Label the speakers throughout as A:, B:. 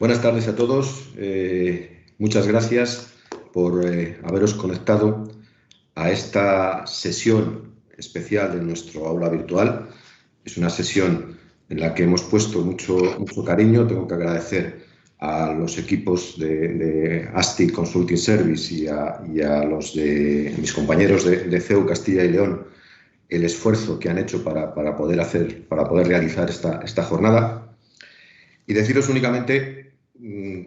A: Buenas tardes a todos. Muchas gracias por haberos conectado a esta sesión especial de nuestro aula virtual. Es una sesión en la que hemos puesto mucho cariño. Tengo que agradecer a los equipos de ASTI Consulting Service y a los de mis compañeros de CEU Castilla y León el esfuerzo que han hecho para poder realizar esta jornada. Y deciros únicamente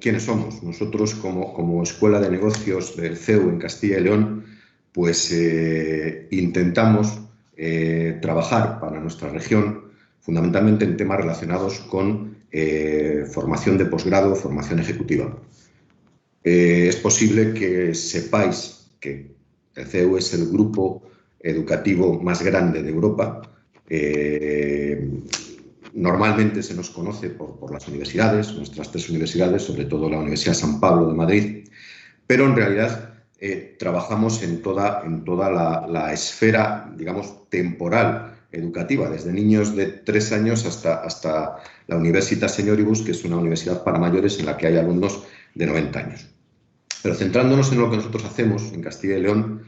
A: quiénes somos. Nosotros, como Escuela de Negocios del CEU en Castilla y León, pues intentamos trabajar para nuestra región fundamentalmente en temas relacionados con formación de posgrado, formación ejecutiva. Es posible que sepáis que el CEU es el grupo educativo más grande de Europa. Normalmente se nos conoce por las universidades, nuestras 3 universidades, sobre todo la Universidad San Pablo de Madrid, pero en realidad trabajamos en toda la esfera, digamos, temporal educativa, desde niños de 3 años hasta la Universitas Senioribus, que es una universidad para mayores en la que hay alumnos de 90 años. Pero centrándonos en lo que nosotros hacemos en Castilla y León,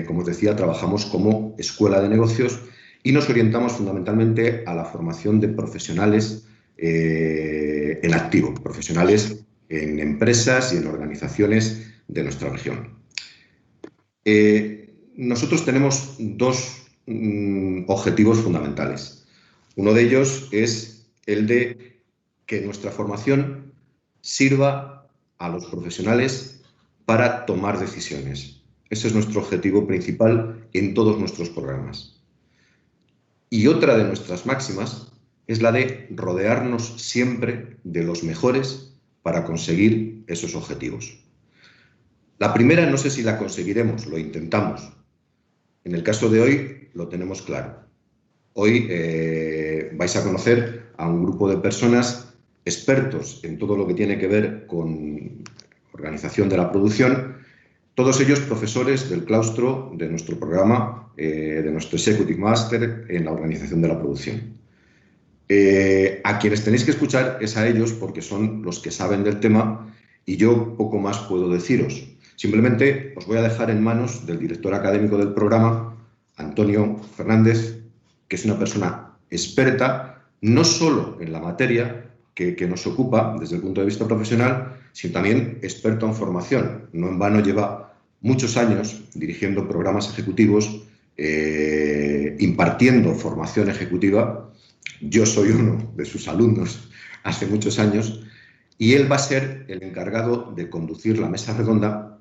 A: como os decía, trabajamos como escuela de negocios y nos orientamos fundamentalmente a la formación de profesionales en activo, profesionales en empresas y en organizaciones de nuestra región. Nosotros tenemos 2 objetivos fundamentales. Uno de ellos es el de que nuestra formación sirva a los profesionales para tomar decisiones. Ese es nuestro objetivo principal en todos nuestros programas. Y otra de nuestras máximas es la de rodearnos siempre de los mejores para conseguir esos objetivos. La primera no sé si la conseguiremos, lo intentamos. En el caso de hoy lo tenemos claro. Hoy vais a conocer a un grupo de personas expertos en todo lo que tiene que ver con organización de la producción, todos ellos profesores del claustro de nuestro programa, de nuestro Executive Master en la organización de la producción. A quienes tenéis que escuchar es a ellos porque son los que saben del tema y yo poco más puedo deciros. Simplemente os voy a dejar en manos del director académico del programa, Antonio Fernández, que es una persona experta no solo en la materia que nos ocupa desde el punto de vista profesional, sino también experto en formación. No en vano lleva muchos años dirigiendo programas ejecutivos, impartiendo formación ejecutiva. Yo soy uno de sus alumnos hace muchos años y él va a ser el encargado de conducir la mesa redonda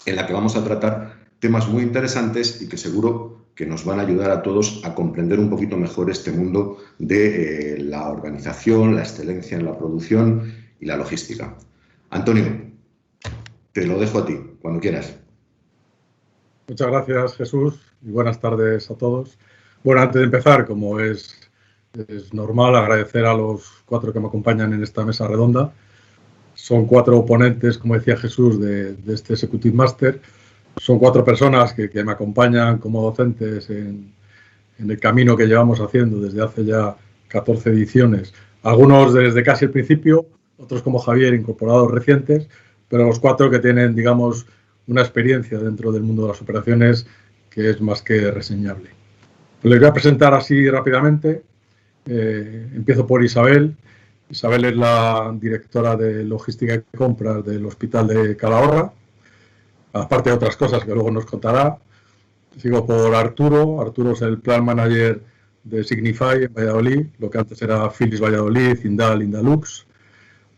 A: en la que vamos a tratar temas muy interesantes y que seguro que nos van a ayudar a todos a comprender un poquito mejor este mundo de la organización, la excelencia en la producción y la logística. Antonio, te lo dejo a ti, cuando quieras.
B: Muchas gracias, Jesús, y buenas tardes a todos. Bueno, antes de empezar, como es normal, agradecer a los 4 que me acompañan en esta mesa redonda. Son 4 ponentes, como decía Jesús, de este Executive Master. Son 4 personas que me acompañan como docentes en el camino que llevamos haciendo desde hace ya 14 ediciones. Algunos desde casi el principio, otros como Javier, incorporados recientes, pero los 4 que tienen, digamos, una experiencia dentro del mundo de las operaciones que es más que reseñable. Pues les voy a presentar así rápidamente. Empiezo por Isabel. Isabel es la directora de Logística y Compras del Hospital de Calahorra, aparte de otras cosas que luego nos contará. Sigo por Arturo. Arturo es el Plan Manager de Signify en Valladolid, lo que antes era Philips Valladolid, Indal, Indalux.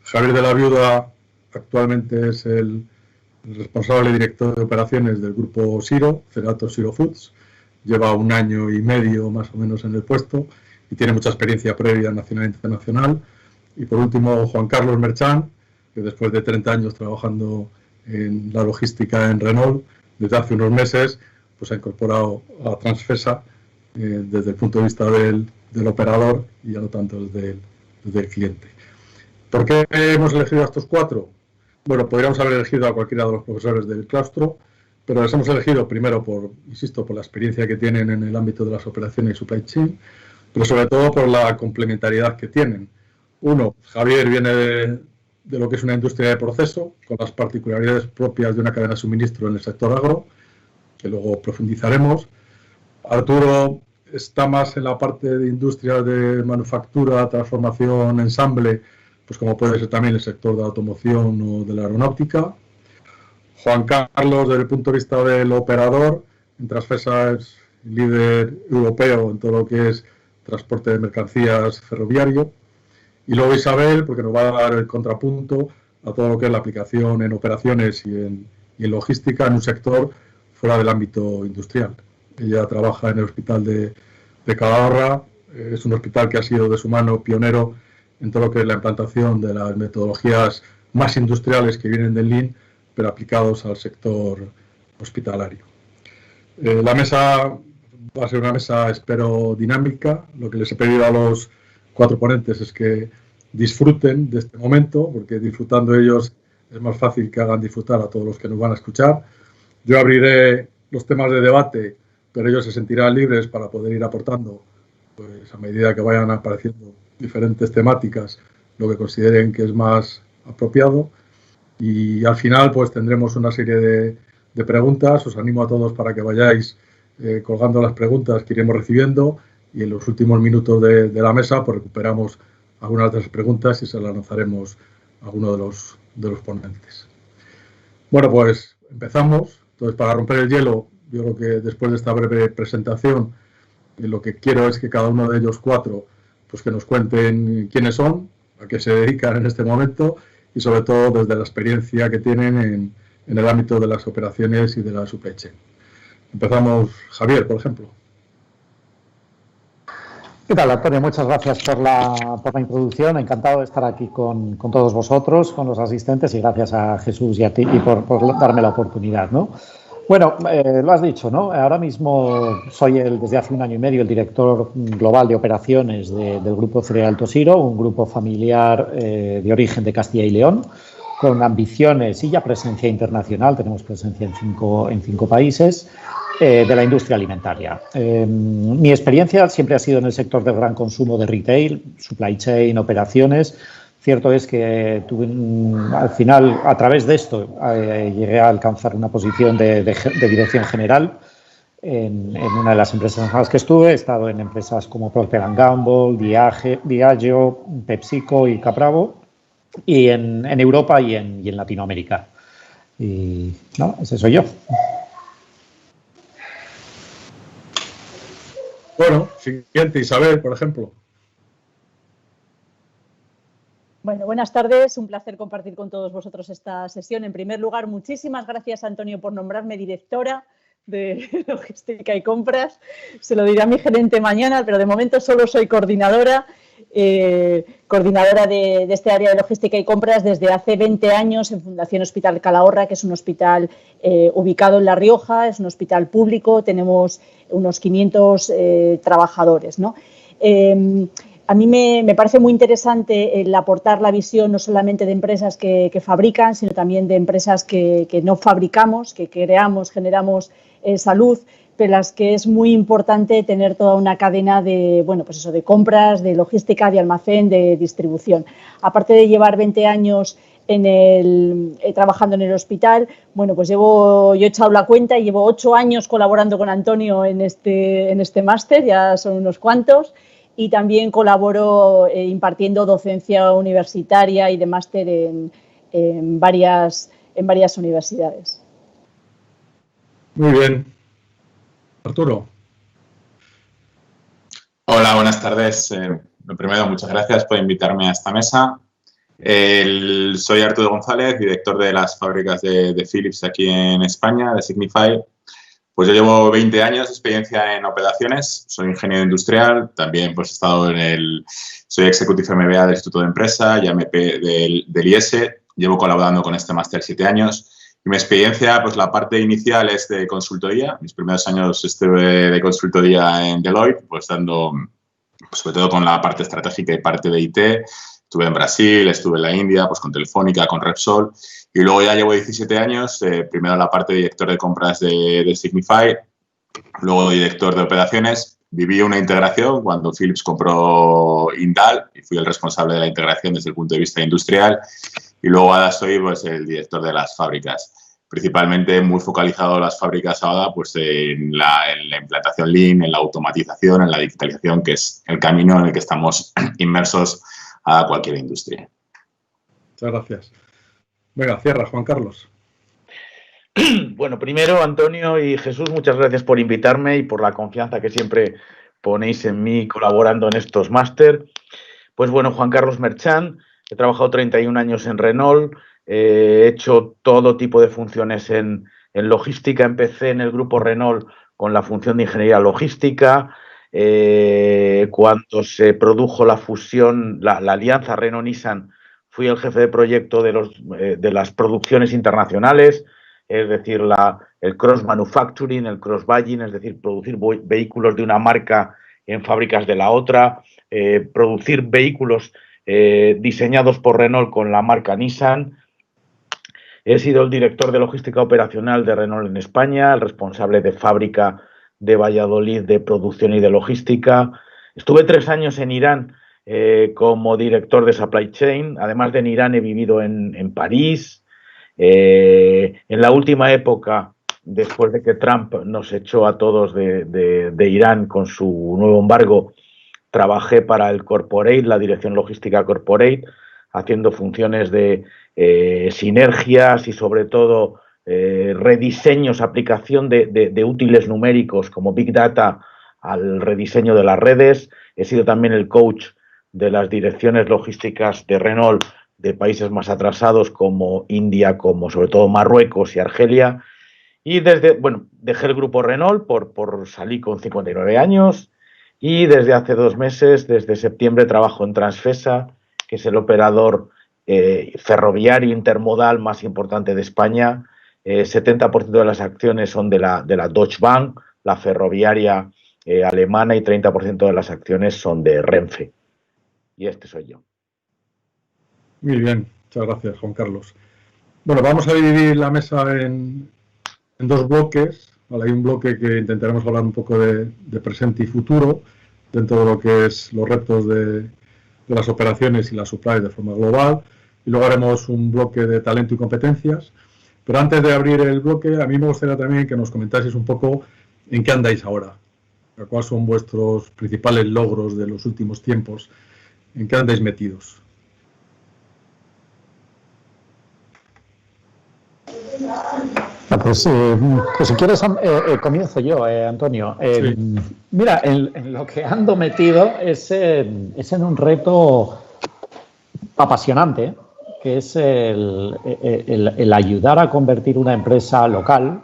B: Javier de la Viuda actualmente es el responsable director de operaciones del grupo Siro, Cerato Siro Foods. Lleva 1 año y medio más o menos en el puesto y tiene mucha experiencia previa nacional e internacional. Y por último, Juan Carlos Merchán, que después de 30 años trabajando en la logística en Renault, desde hace unos meses pues ha incorporado a Transfesa desde el punto de vista del operador y ya no tanto desde el cliente. ¿Por qué hemos elegido a estos 4? Bueno, podríamos haber elegido a cualquiera de los profesores del claustro, pero les hemos elegido primero por la experiencia que tienen en el ámbito de las operaciones y supply chain, pero sobre todo por la complementariedad que tienen. Uno, Javier viene de lo que es una industria de proceso, con las particularidades propias de una cadena de suministro en el sector agro, que luego profundizaremos. Arturo está más en la parte de industria de manufactura, transformación, ensamble, pues como puede ser también el sector de la automoción o de la aeronáutica. Juan Carlos, desde el punto de vista del operador, en Transfesa es líder europeo en todo lo que es transporte de mercancías ferroviario. Y luego Isabel, porque nos va a dar el contrapunto a todo lo que es la aplicación en operaciones y en logística en un sector fuera del ámbito industrial. Ella trabaja en el hospital de Calahorra, es un hospital que ha sido de su mano pionero en todo lo que es la implantación de las metodologías más industriales que vienen del Lean, pero aplicados al sector hospitalario. La mesa va a ser una mesa, espero, dinámica. Lo que les he pedido a los 4 ponentes es que disfruten de este momento, porque disfrutando ellos es más fácil que hagan disfrutar a todos los que nos van a escuchar. Yo abriré los temas de debate, pero ellos se sentirán libres para poder ir aportando, pues a medida que vayan apareciendo diferentes temáticas, lo que consideren que es más apropiado. Y al final pues tendremos una serie de preguntas. Os animo a todos para que vayáis colgando las preguntas que iremos recibiendo, y en los últimos minutos de la mesa pues recuperamos algunas de las preguntas y se las lanzaremos a alguno de los ponentes. Bueno, pues empezamos. Entonces, para romper el hielo, yo creo que después de esta breve presentación, lo que quiero es que cada uno de ellos 4 pues que nos cuenten quiénes son, a qué se dedican en este momento y sobre todo desde la experiencia que tienen en el ámbito de las operaciones y de la supply chain. Empezamos, Javier, por ejemplo.
C: ¿Qué tal, Antonio? Muchas gracias por la introducción. Encantado de estar aquí con todos vosotros, con los asistentes, y gracias a Jesús y a ti por darme la oportunidad, ¿no? Bueno, lo has dicho, ¿no? Ahora mismo soy desde hace 1 año y medio el director global de operaciones del Grupo Cereal Tosiro, un grupo familiar de origen de Castilla y León, con ambiciones y ya presencia internacional. Tenemos presencia en cinco países. De la industria alimentaria. Mi experiencia siempre ha sido en el sector del gran consumo de retail, supply chain, operaciones. Cierto es que al final, a través de esto, llegué a alcanzar una posición de dirección general en una de las empresas en las que estuve. He estado en empresas como Procter & Gamble, Diageo, PepsiCo y Capravo, y en Europa y en Latinoamérica. Y no, ese soy yo.
B: Bueno, siguiente, Isabel, por ejemplo.
D: Bueno, buenas tardes. Un placer compartir con todos vosotros esta sesión. En primer lugar, muchísimas gracias, Antonio, por nombrarme directora de logística y compras. Se lo diré a mi gerente mañana, pero de momento solo soy coordinadora de este área de logística y compras desde hace 20 años en Fundación Hospital Calahorra, que es un hospital ubicado en La Rioja, es un hospital público, tenemos unos 500 trabajadores, ¿no? A mí me parece muy interesante el aportar la visión no solamente de empresas que fabrican, sino también de empresas que no fabricamos, que creamos, generamos salud, pero las que es muy importante tener toda una cadena de, bueno, pues eso, de compras, de logística, de almacén, de distribución. Aparte de llevar 20 años trabajando en el hospital, bueno, pues yo he echado la cuenta y llevo 8 años colaborando con Antonio en este máster, ya son unos cuantos, y también colaboro impartiendo docencia universitaria y de máster en varias universidades.
B: Muy bien. Arturo.
E: Hola, buenas tardes. Lo primero, muchas gracias por invitarme a esta mesa. Soy Arturo González, director de las fábricas de Philips aquí en España, de Signify. Pues yo llevo 20 años de experiencia en operaciones, soy ingeniero industrial, también pues he estado soy Executive MBA del Instituto de Empresa y AMP del IES, llevo colaborando con este máster 7 años. Y mi experiencia, pues la parte inicial es de consultoría. Mis primeros años estuve de consultoría en Deloitte, pues dando, pues, sobre todo con la parte estratégica y parte de IT. Estuve en Brasil, estuve en la India, pues con Telefónica, con Repsol. Y luego ya llevo 17 años, primero la parte de director de compras de Signify, luego director de operaciones. Viví una integración cuando Philips compró Indal y fui el responsable de la integración desde el punto de vista industrial. Y luego ahora soy pues, el director de las fábricas, principalmente muy focalizado en las fábricas ahora pues, en la implantación Lean, en la automatización, en la digitalización, que es el camino en el que estamos inmersos a cualquier industria.
B: Muchas gracias. Venga, cierra, Juan Carlos.
F: Bueno, primero, Antonio y Jesús, muchas gracias por invitarme y por la confianza que siempre ponéis en mí colaborando en estos máster. Pues bueno, Juan Carlos Merchant, he trabajado 31 años en Renault, he hecho todo tipo de funciones en logística. Empecé en el grupo Renault con la función de ingeniería logística. Cuando se produjo la fusión, la alianza Renault-Nissan, fui el jefe de proyecto de las producciones internacionales, es decir, el cross-manufacturing, el cross-buying, es decir, producir vehículos de una marca en fábricas de la otra, producir vehículos diseñados por Renault con la marca Nissan. He sido el director de logística operacional de Renault en España, el responsable de fábrica de Valladolid de producción y de logística. Estuve 3 años en Irán como director de supply chain. Además de en Irán, he vivido en París. En la última época, después de que Trump nos echó a todos de Irán con su nuevo embargo, trabajé para el Corporate, la dirección logística Corporate, haciendo funciones de sinergias y sobre todo rediseños, aplicación de útiles numéricos como Big Data al rediseño de las redes. He sido también el coach de las direcciones logísticas de Renault de países más atrasados como India, como sobre todo Marruecos y Argelia. Y dejé el grupo Renault por salir con 59 años y desde hace 2 meses, desde septiembre, trabajo en Transfesa, que es el operador ferroviario intermodal más importante de España. 70% de las acciones son de la Deutsche Bank, la ferroviaria alemana, y 30% de las acciones son de Renfe. Y este soy yo.
B: Muy bien, muchas gracias, Juan Carlos. Bueno, vamos a dividir la mesa en 2 bloques. Vale, hay un bloque que intentaremos hablar un poco de presente y futuro, dentro de lo que es los retos de las operaciones y la supply de forma global. Y luego haremos un bloque de talento y competencias. Pero antes de abrir el bloque, a mí me gustaría también que nos comentaseis un poco en qué andáis ahora, cuáles son vuestros principales logros de los últimos tiempos, en qué andáis metidos.
C: Pues si quieres, comienzo yo, Antonio.
B: Sí.
C: Mira, en lo que ando metido es en un reto apasionante, que es el ayudar a convertir una empresa local,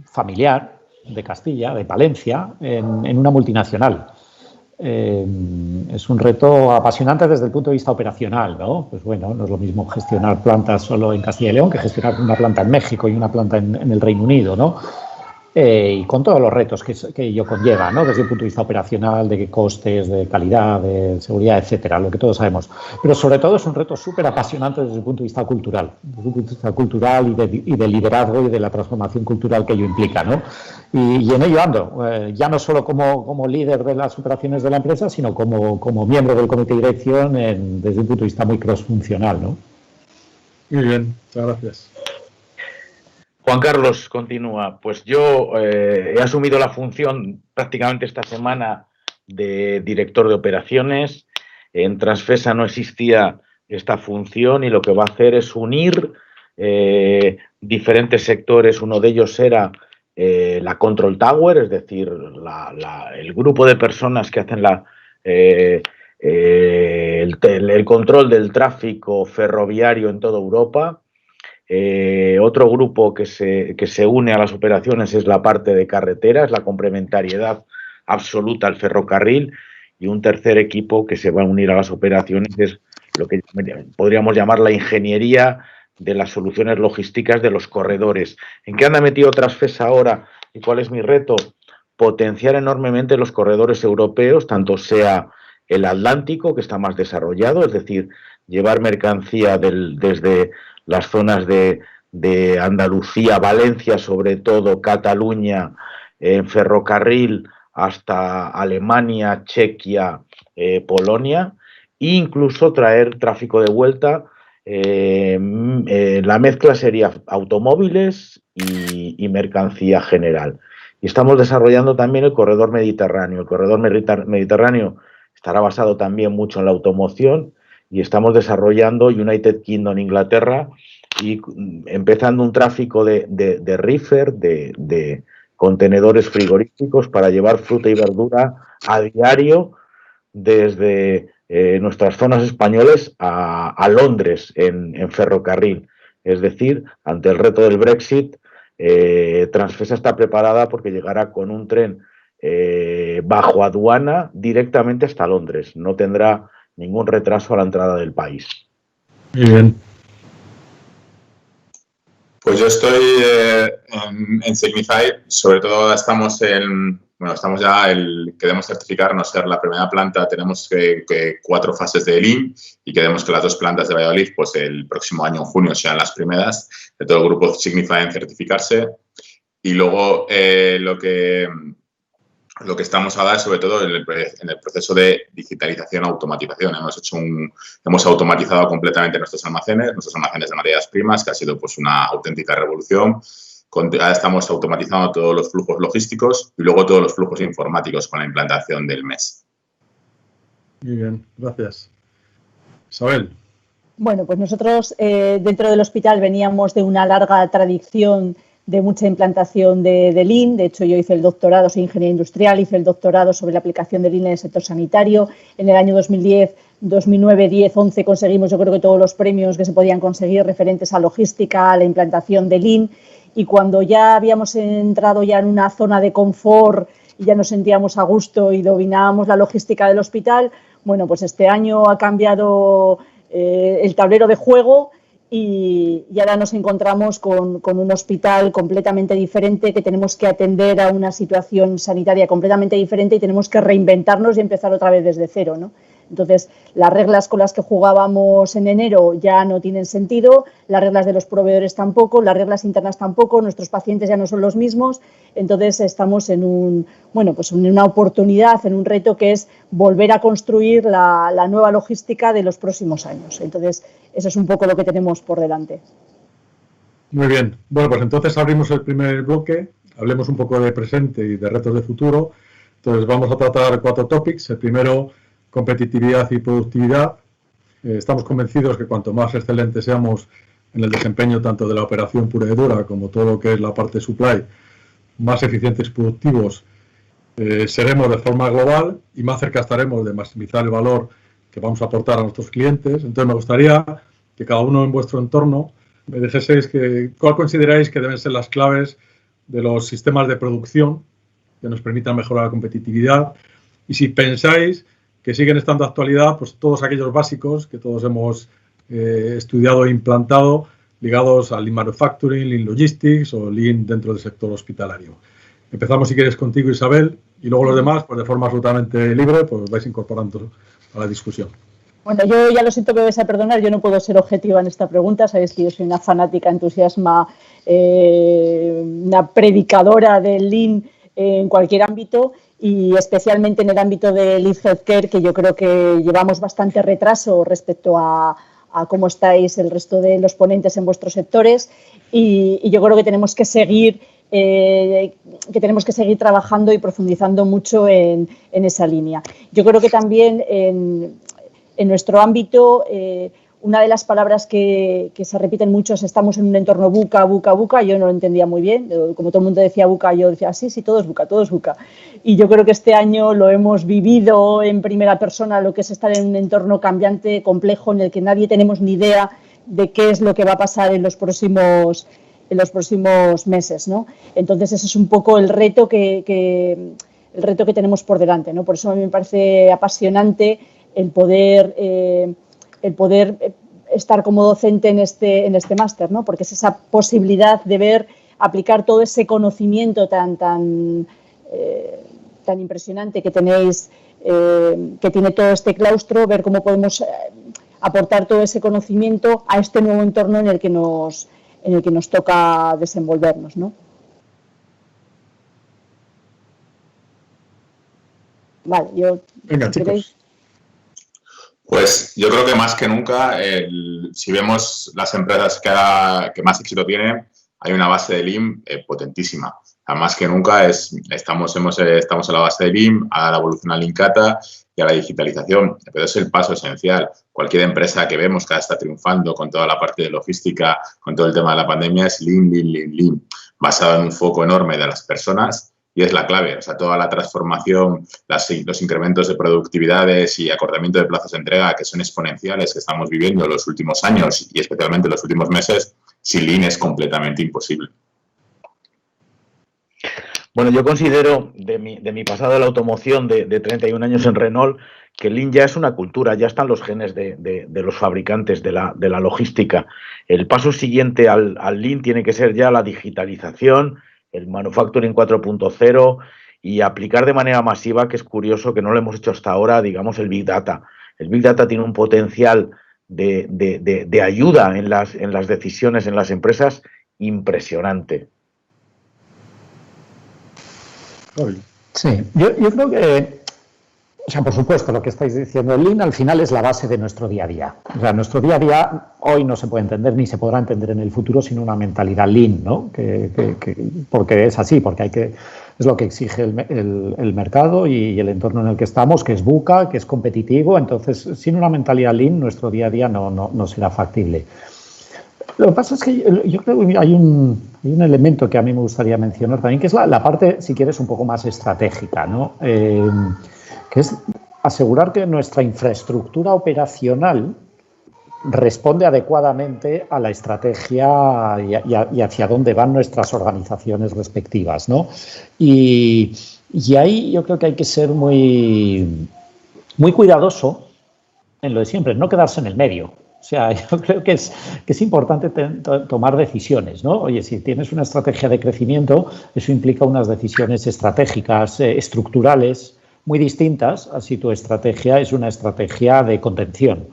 C: familiar, de Castilla, de Palencia, en una multinacional. Es un reto apasionante desde el punto de vista operacional, ¿no? Pues bueno, no es lo mismo gestionar plantas solo en Castilla y León que gestionar una planta en México y una planta en el Reino Unido, ¿no? Y con todos los retos que ello conlleva, ¿no? Desde el punto de vista operacional, de costes, de calidad, de seguridad, etcétera, lo que todos sabemos. Pero sobre todo es un reto súper apasionante desde el punto de vista cultural, y de liderazgo y de la transformación cultural que ello implica, ¿no? Y en ello ando, ya no solo como líder de las operaciones de la empresa, sino como miembro del comité de dirección desde un punto de vista muy cross-funcional, ¿no?
B: Muy bien, muchas gracias.
F: Juan Carlos continúa. Pues yo he asumido la función prácticamente esta semana de director de operaciones. En Transfesa no existía esta función y lo que va a hacer es unir diferentes sectores. Uno de ellos era la Control Tower, es decir, el grupo de personas que hacen el control del tráfico ferroviario en toda Europa. Otro grupo que se une a las operaciones es la parte de carreteras, la complementariedad absoluta al ferrocarril, y un tercer equipo que se va a unir a las operaciones es lo que podríamos llamar la ingeniería de las soluciones logísticas de los corredores. ¿En qué anda metido Transfesa ahora y cuál es mi reto? Potenciar enormemente los corredores europeos, tanto sea el Atlántico, que está más desarrollado, es decir, llevar mercancía desde las zonas de Andalucía, Valencia, sobre todo Cataluña, en ferrocarril hasta Alemania, Chequia, Polonia, e incluso traer tráfico de vuelta la mezcla sería automóviles y mercancía general. Y estamos desarrollando también el corredor mediterráneo. El corredor mediterráneo estará basado también mucho en la automoción y estamos desarrollando United Kingdom, Inglaterra, y empezando un tráfico de reefer, de contenedores frigoríficos para llevar fruta y verdura a diario desde nuestras zonas españolas a Londres en ferrocarril. Es decir, ante el reto del Brexit, Transfesa está preparada porque llegará con un tren bajo aduana directamente hasta Londres. No tendrá ningún retraso a la entrada del país.
B: Muy bien.
E: Pues yo estoy en Signify, sobre todo estamos ya queremos certificarnos ser la primera planta, tenemos que 4 fases de Lean y queremos que las 2 plantas de Valladolid, pues el próximo año, en junio, sean las primeras de todo el grupo Signify en certificarse. Y luego lo que estamos ahora es sobre todo en el proceso de digitalización, automatización. Hemos automatizado completamente nuestros almacenes de materias primas, que ha sido pues una auténtica revolución. Ahora estamos automatizando todos los flujos logísticos y luego todos los flujos informáticos con la implantación del MES.
B: Muy bien, gracias. Isabel.
D: Bueno, pues nosotros dentro del hospital veníamos de una larga tradición de mucha implantación de Lean. De hecho, yo hice el doctorado, soy ingeniera industrial, hice el doctorado sobre la aplicación de Lean en el sector sanitario. En el año 2010, 2009, 10, 11 conseguimos, yo creo que todos los premios que se podían conseguir referentes a logística, a la implantación de Lean. Y cuando ya habíamos entrado ya en una zona de confort y ya nos sentíamos a gusto y dominábamos la logística del hospital, bueno, pues este año ha cambiado el tablero de juego. Y ahora nos encontramos con un hospital completamente diferente, que tenemos que atender a una situación sanitaria completamente diferente y tenemos que reinventarnos y empezar otra vez desde cero, ¿no? Entonces, las reglas con las que jugábamos en enero ya no tienen sentido, las reglas de los proveedores tampoco, las reglas internas tampoco, nuestros pacientes ya no son los mismos. Entonces, estamos en una oportunidad, en un reto que es volver a construir la nueva logística de los próximos años. Entonces, eso es un poco lo que tenemos por delante.
B: Muy bien. Bueno, pues entonces abrimos el primer bloque, hablemos un poco de presente y de retos de futuro. Entonces, vamos a tratar 4 topics. El primero, competitividad y productividad. Estamos convencidos que cuanto más excelentes seamos en el desempeño tanto de la operación pura y dura como todo lo que es la parte supply, más eficientes y productivos seremos de forma global y más cerca estaremos de maximizar el valor que vamos a aportar a nuestros clientes. Entonces, me gustaría que cada uno en vuestro entorno me dijeseis cuál consideráis que deben ser las claves de los sistemas de producción que nos permitan mejorar la competitividad, y si pensáis que siguen estando de actualidad, pues todos aquellos básicos que todos hemos estudiado e implantado ligados al Lean Manufacturing, Lean Logistics o Lean dentro del sector hospitalario. Empezamos, si quieres, contigo, Isabel, y luego los demás, pues de forma absolutamente libre, pues vais incorporando a la discusión.
D: Bueno, yo ya lo siento que me vais a perdonar, yo no puedo ser objetiva en esta pregunta. Sabéis que yo soy una fanática entusiasma, una predicadora del Lean en cualquier ámbito, y especialmente en el ámbito de Lean Healthcare, que yo creo que llevamos bastante retraso respecto a cómo estáis el resto de los ponentes en vuestros sectores, y yo creo que tenemos que seguir trabajando y profundizando mucho en esa línea. Yo creo que también en nuestro ámbito, una de las palabras que se repiten mucho es: estamos en un entorno VUCA, VUCA, VUCA. Yo no lo entendía muy bien, como todo el mundo decía VUCA, yo decía sí, todo es VUCA, todo es VUCA. Y yo creo que este año lo hemos vivido en primera persona, lo que es estar en un entorno cambiante, complejo, en el que nadie tenemos ni idea de qué es lo que va a pasar en los próximos meses, ¿no? Entonces, ese es un poco el reto que tenemos por delante, ¿no? Por eso a mí me parece apasionante el poder estar como docente en este máster, ¿no? Porque es esa posibilidad de aplicar todo ese conocimiento tan impresionante que tenéis, que tiene todo este claustro, ver cómo podemos aportar todo ese conocimiento a este nuevo entorno en el que nos toca desenvolvernos, ¿no?
B: Vale, yo... Venga, chicos.
E: Pues yo creo que más que nunca, si vemos las empresas que más éxito tienen, hay una base de Lean potentísima. O sea, más que nunca estamos a la base de Lean, a la evolución a Lean Kata y a la digitalización. Pero es el paso esencial. Cualquier empresa que vemos que está triunfando con toda la parte de logística, con todo el tema de la pandemia, es Lean, Lean, Lean, Lean, basado en un foco enorme de las personas. Y es la clave, o sea, toda la transformación, los incrementos de productividades y acortamiento de plazos de entrega que son exponenciales que estamos viviendo en los últimos años y especialmente en los últimos meses, sin Lean es completamente imposible.
F: Bueno, yo considero, de mi pasado de la automoción de 31 años en Renault, que Lean ya es una cultura, ya están los genes de los fabricantes de la logística. El paso siguiente al Lean tiene que ser ya la digitalización, el Manufacturing 4.0 y aplicar de manera masiva, que es curioso que no lo hemos hecho hasta ahora, digamos, el Big Data. El Big Data tiene un potencial de ayuda en las decisiones en las empresas impresionante.
C: Sí, yo creo que, o sea, por supuesto, lo que estáis diciendo, el Lean al final es la base de nuestro día a día. O sea, nuestro día a día hoy no se puede entender ni se podrá entender en el futuro sin una mentalidad Lean, ¿no? Porque es así, porque es lo que exige el mercado y el entorno en el que estamos, que es VUCA, que es competitivo. Entonces, sin una mentalidad Lean, nuestro día a día no será factible. Lo que pasa es que yo creo que hay un elemento que a mí me gustaría mencionar también, que es la parte, si quieres, un poco más estratégica, ¿no? Que es asegurar que nuestra infraestructura operacional responde adecuadamente a la estrategia y hacia dónde van nuestras organizaciones respectivas, ¿no? Y ahí yo creo que hay que ser muy, muy cuidadoso en lo de siempre, no quedarse en el medio. O sea, yo creo que es importante tomar decisiones, ¿no? Oye, si tienes una estrategia de crecimiento, eso implica unas decisiones estratégicas, estructurales, muy distintas a si tu estrategia es una estrategia de contención.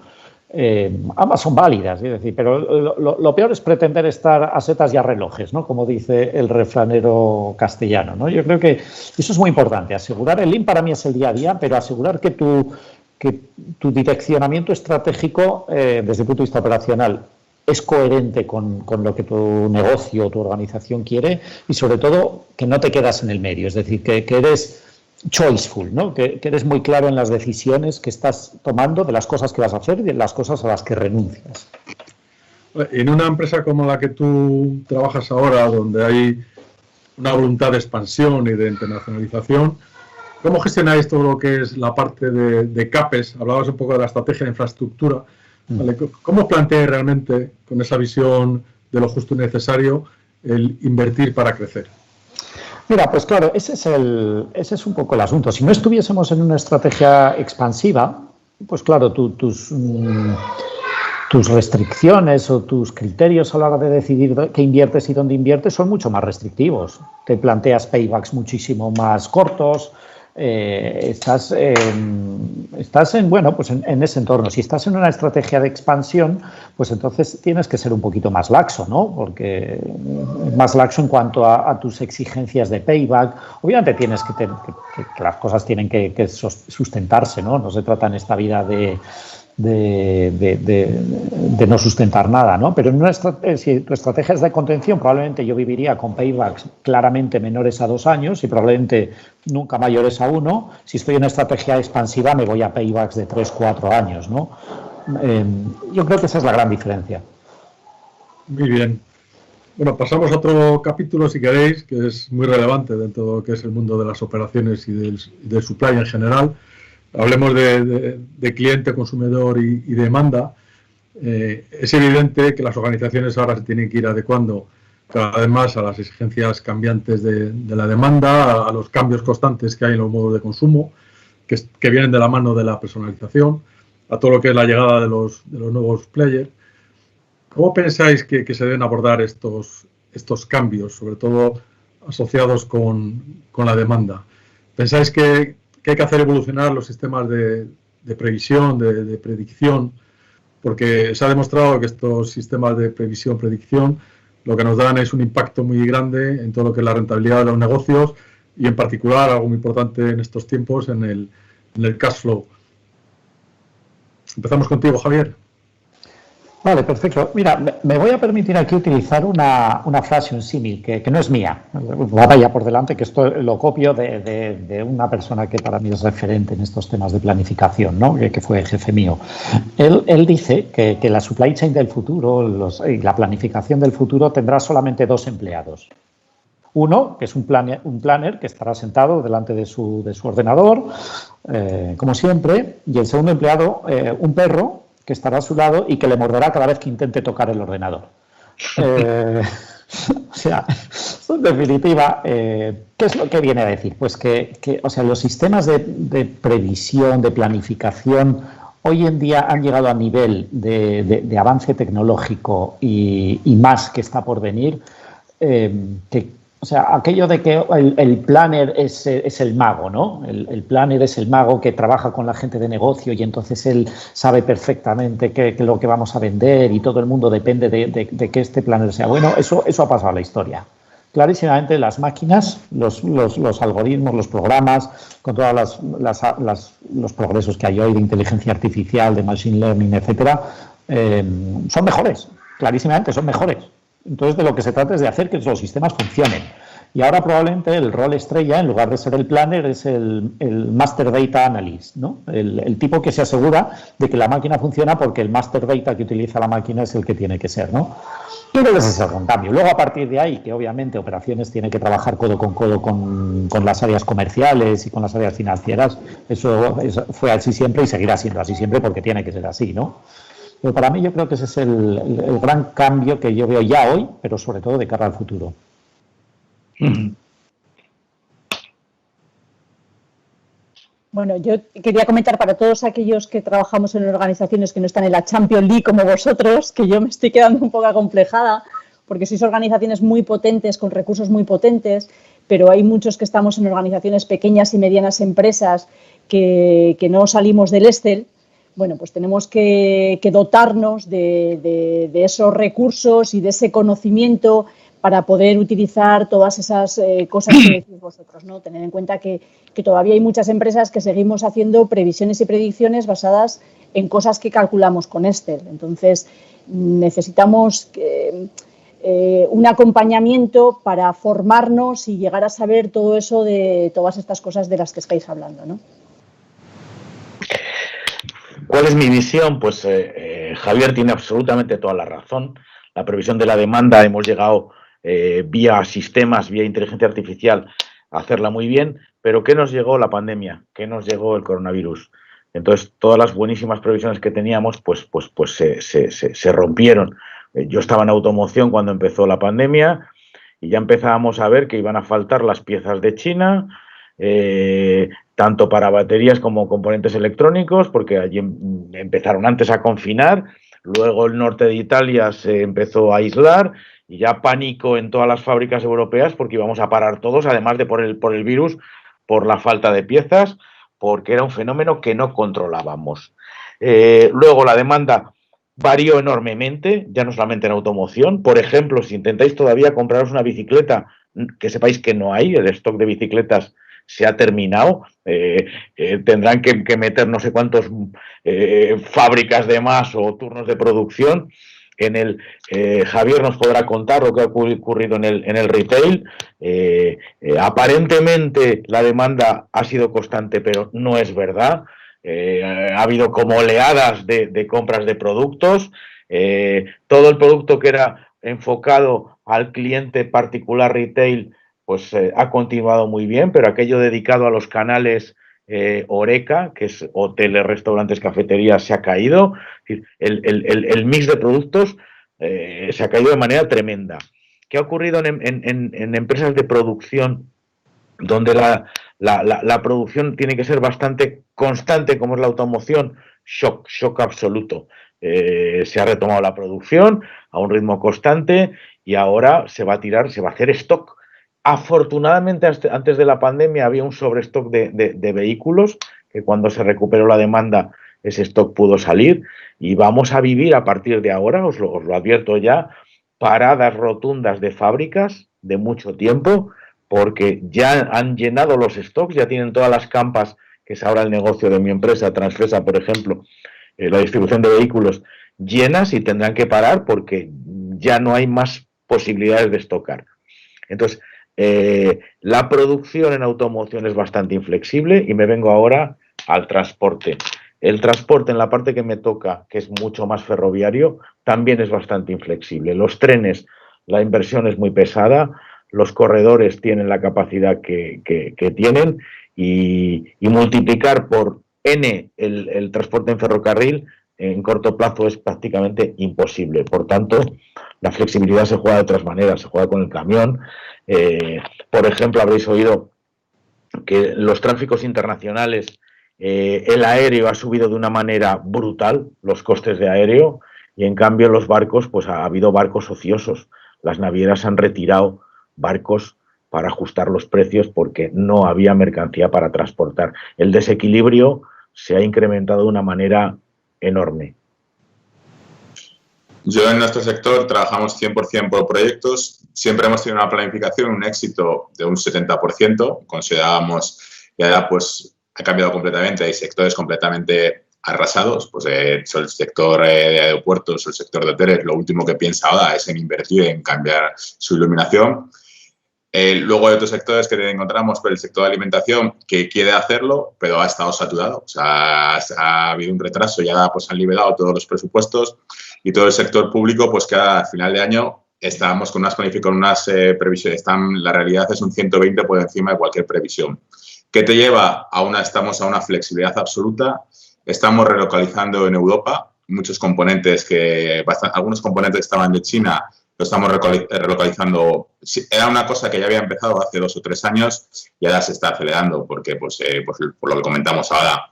C: Ambas son válidas, es decir, pero lo peor es pretender estar a setas y a relojes, ¿no? Como dice el refranero castellano, ¿no? Yo creo que eso es muy importante. Asegurar el Lean para mí es el día a día, pero asegurar que tu direccionamiento estratégico desde el punto de vista operacional es coherente con lo que tu negocio o tu organización quiere y sobre todo que no te quedas en el medio, es decir, que eres choiceful, ¿no? Que eres muy claro en las decisiones que estás tomando de las cosas que vas a hacer y de las cosas a las que renuncias.
B: En una empresa como la que tú trabajas ahora, donde hay una voluntad de expansión y de internacionalización, ¿cómo gestionáis todo lo que es la parte de CAPEX? Hablabas un poco de la estrategia de infraestructura. ¿Vale? ¿Cómo planteáis realmente, con esa visión de lo justo y necesario, el invertir para crecer?
C: Mira, pues claro, ese es un poco el asunto. Si no estuviésemos en una estrategia expansiva, pues claro, tus restricciones o tus criterios a la hora de decidir qué inviertes y dónde inviertes son mucho más restrictivos. Te planteas paybacks muchísimo más cortos. Estás en ese entorno. Si estás en una estrategia de expansión, pues entonces tienes que ser un poquito más laxo, ¿no? Porque más laxo en cuanto a tus exigencias de payback. Obviamente tienes que las cosas tienen que sustentarse, ¿no? No se trata en esta vida de no sustentar nada, ¿no? Pero si tu estrategia es de contención, probablemente yo viviría con paybacks claramente menores a 2 años y probablemente nunca mayores a 1. Si estoy en una estrategia expansiva, me voy a paybacks de 3-4 años, ¿no? Yo creo que esa es la gran diferencia.
B: Muy bien. Bueno, pasamos a otro capítulo, si queréis, que es muy relevante dentro de lo que es el mundo de las operaciones y del supply en general. Hablemos de cliente, consumidor y demanda. Es evidente que las organizaciones ahora se tienen que ir adecuando cada vez más a las exigencias cambiantes de la demanda, a los cambios constantes que hay en los modos de consumo, que vienen de la mano de la personalización, a todo lo que es la llegada de los nuevos players. ¿Cómo pensáis que se deben abordar estos cambios, sobre todo asociados con la demanda? ¿Pensáis que hay que hacer evolucionar los sistemas de previsión, de predicción? Porque se ha demostrado que estos sistemas de previsión-predicción lo que nos dan es un impacto muy grande en todo lo que es la rentabilidad de los negocios y en particular, algo muy importante en estos tiempos, en el cash flow. Empezamos contigo, Javier.
C: Vale, perfecto. Mira, me voy a permitir aquí utilizar una frase, un símil, que no es mía. Vaya por delante, que esto lo copio de una persona que para mí es referente en estos temas de planificación, ¿no? Que fue jefe mío. Él dice que la supply chain del futuro y la planificación del futuro tendrá solamente 2 empleados. Uno, que es un planner que estará sentado delante de su ordenador, como siempre, y el segundo empleado, un perro, que estará a su lado y que le morderá cada vez que intente tocar el ordenador. O sea, en definitiva, ¿qué es lo que viene a decir? Pues que o sea, los sistemas de previsión, de planificación, hoy en día han llegado a nivel de avance tecnológico y más que está por venir, o sea, aquello de que el planner es el mago, ¿no? El planner es el mago que trabaja con la gente de negocio y entonces él sabe perfectamente qué es lo que vamos a vender y todo el mundo depende de que este planner sea bueno. Eso ha pasado a la historia. Clarísimamente las máquinas, los algoritmos, los programas, con todos los progresos que hay hoy de inteligencia artificial, de machine learning, etcétera, son mejores. Clarísimamente son mejores. Entonces, de lo que se trata es de hacer que los sistemas funcionen. Y ahora probablemente el rol estrella, en lugar de ser el planner, es el Master Data Analyst, ¿no? El tipo que se asegura de que la máquina funciona porque el Master Data que utiliza la máquina es el que tiene que ser, ¿no? Y ese es el gran cambio. Luego, a partir de ahí, que obviamente operaciones tiene que trabajar codo con codo con las áreas comerciales y con las áreas financieras, eso fue así siempre y seguirá siendo así siempre porque tiene que ser así, ¿no? Pero para mí yo creo que ese es el gran cambio que yo veo ya hoy, pero sobre todo de cara al futuro.
D: Bueno, yo quería comentar para todos aquellos que trabajamos en organizaciones que no están en la Champions League como vosotros, que yo me estoy quedando un poco acomplejada, porque sois organizaciones muy potentes, con recursos muy potentes, pero hay muchos que estamos en organizaciones pequeñas y medianas empresas que no salimos del Excel. Bueno, pues tenemos que dotarnos de esos recursos y de ese conocimiento para poder utilizar todas esas cosas que decís vosotros, ¿no? Tener en cuenta que todavía hay muchas empresas que seguimos haciendo previsiones y predicciones basadas en cosas que calculamos con Excel. Entonces, necesitamos un acompañamiento para formarnos y llegar a saber todo eso de todas estas cosas de las que estáis hablando, ¿no?
F: ¿Cuál es mi visión? Pues Javier tiene absolutamente toda la razón. La previsión de la demanda hemos llegado vía sistemas, vía inteligencia artificial, a hacerla muy bien, pero ¿qué nos llegó la pandemia? ¿Qué nos llegó el coronavirus? Entonces, todas las buenísimas previsiones que teníamos, pues se rompieron. Yo estaba en automoción cuando empezó la pandemia y ya empezábamos a ver que iban a faltar las piezas de China, tanto para baterías como componentes electrónicos, porque allí empezaron antes a confinar, luego el norte de Italia se empezó a aislar y ya pánico en todas las fábricas europeas porque íbamos a parar todos, además de por el virus, por la falta de piezas, porque era un fenómeno que no controlábamos. Luego la demanda varió enormemente, ya no solamente en automoción. Por ejemplo, si intentáis todavía compraros una bicicleta, que sepáis que no hay, el stock de bicicletas se ha terminado, tendrán que meter no sé cuántos fábricas de más o turnos de producción. Javier nos podrá contar lo que ha ocurrido en el retail. Aparentemente la demanda ha sido constante, pero no es verdad. Ha habido como oleadas de compras de productos. Todo el producto que era enfocado al cliente particular retail pues ha continuado muy bien, pero aquello dedicado a los canales Horeca, que es hoteles, restaurantes, cafeterías, se ha caído. El mix de productos se ha caído de manera tremenda. ¿Qué ha ocurrido en empresas de producción donde la producción tiene que ser bastante constante, como es la automoción? Shock absoluto. Se ha retomado la producción a un ritmo constante y ahora se va a hacer stock. Afortunadamente, antes de la pandemia había un sobrestock de vehículos, que cuando se recuperó la demanda ese stock pudo salir, y vamos a vivir a partir de ahora, os lo advierto ya, paradas rotundas de fábricas de mucho tiempo, porque ya han llenado los stocks, ya tienen todas las campas, que es ahora el negocio de mi empresa, Transfesa, por ejemplo, la distribución de vehículos llenas y tendrán que parar porque ya no hay más posibilidades de estocar. Entonces, la producción en automoción es bastante inflexible y me vengo ahora al transporte. El transporte en la parte que me toca, que es mucho más ferroviario, también es bastante inflexible. Los trenes, la inversión es muy pesada, los corredores tienen la capacidad que tienen y multiplicar por N el transporte en ferrocarril en corto plazo es prácticamente imposible. Por tanto, la flexibilidad se juega de otras maneras, se juega con el camión. Por ejemplo, habréis oído que los tráficos internacionales, el aéreo ha subido de una manera brutal, los costes de aéreo, y en cambio los barcos, pues ha habido barcos ociosos. Las navieras han retirado barcos para ajustar los precios porque no había mercancía para transportar. El desequilibrio se ha incrementado de una manera enorme.
E: Yo en nuestro sector trabajamos 100% por proyectos. Siempre hemos tenido una planificación, un éxito de un 70%. Considerábamos, y ahora pues ha cambiado completamente. Hay sectores completamente arrasados. Pues el sector de aeropuertos, el sector de hoteles, lo último que piensa ahora es en invertir, en cambiar su iluminación. Luego hay otros sectores que encontramos, por el sector de alimentación, que quiere hacerlo, pero ha estado saturado. O sea, ha habido un retraso, ya pues han liberado todos los presupuestos y todo el sector público, pues que a final de año estábamos con unas previsiones. La realidad es un 120 por encima de cualquier previsión. ¿Qué te lleva? Estamos a una flexibilidad absoluta. Estamos relocalizando en Europa muchos componentes algunos componentes que estaban de China. Lo estamos relocalizando. Era una cosa que ya había empezado hace 2 o 3 años y ahora se está acelerando porque, pues, por lo que comentamos ahora,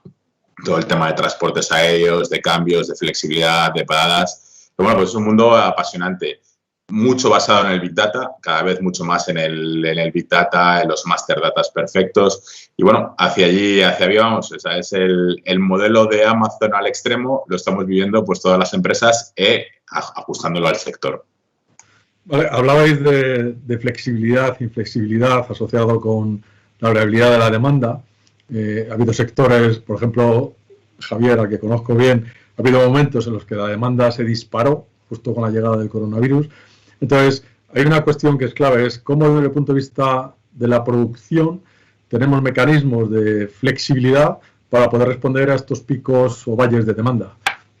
E: todo el tema de transportes aéreos, de cambios, de flexibilidad, de paradas. Pero bueno, pues es un mundo apasionante, mucho basado en el Big Data, cada vez mucho más en el Big Data, en los Master Datas perfectos. Y bueno, hacia allí vamos. O sea, es el modelo de Amazon al extremo, lo estamos viviendo pues todas las empresas ajustándolo al sector.
B: Vale, hablabais de flexibilidad, inflexibilidad asociado con la variabilidad de la demanda. Ha habido sectores, por ejemplo, Javier, al que conozco bien, ha habido momentos en los que la demanda se disparó justo con la llegada del coronavirus. Entonces, hay una cuestión que es clave, es cómo desde el punto de vista de la producción tenemos mecanismos de flexibilidad para poder responder a estos picos o valles de demanda.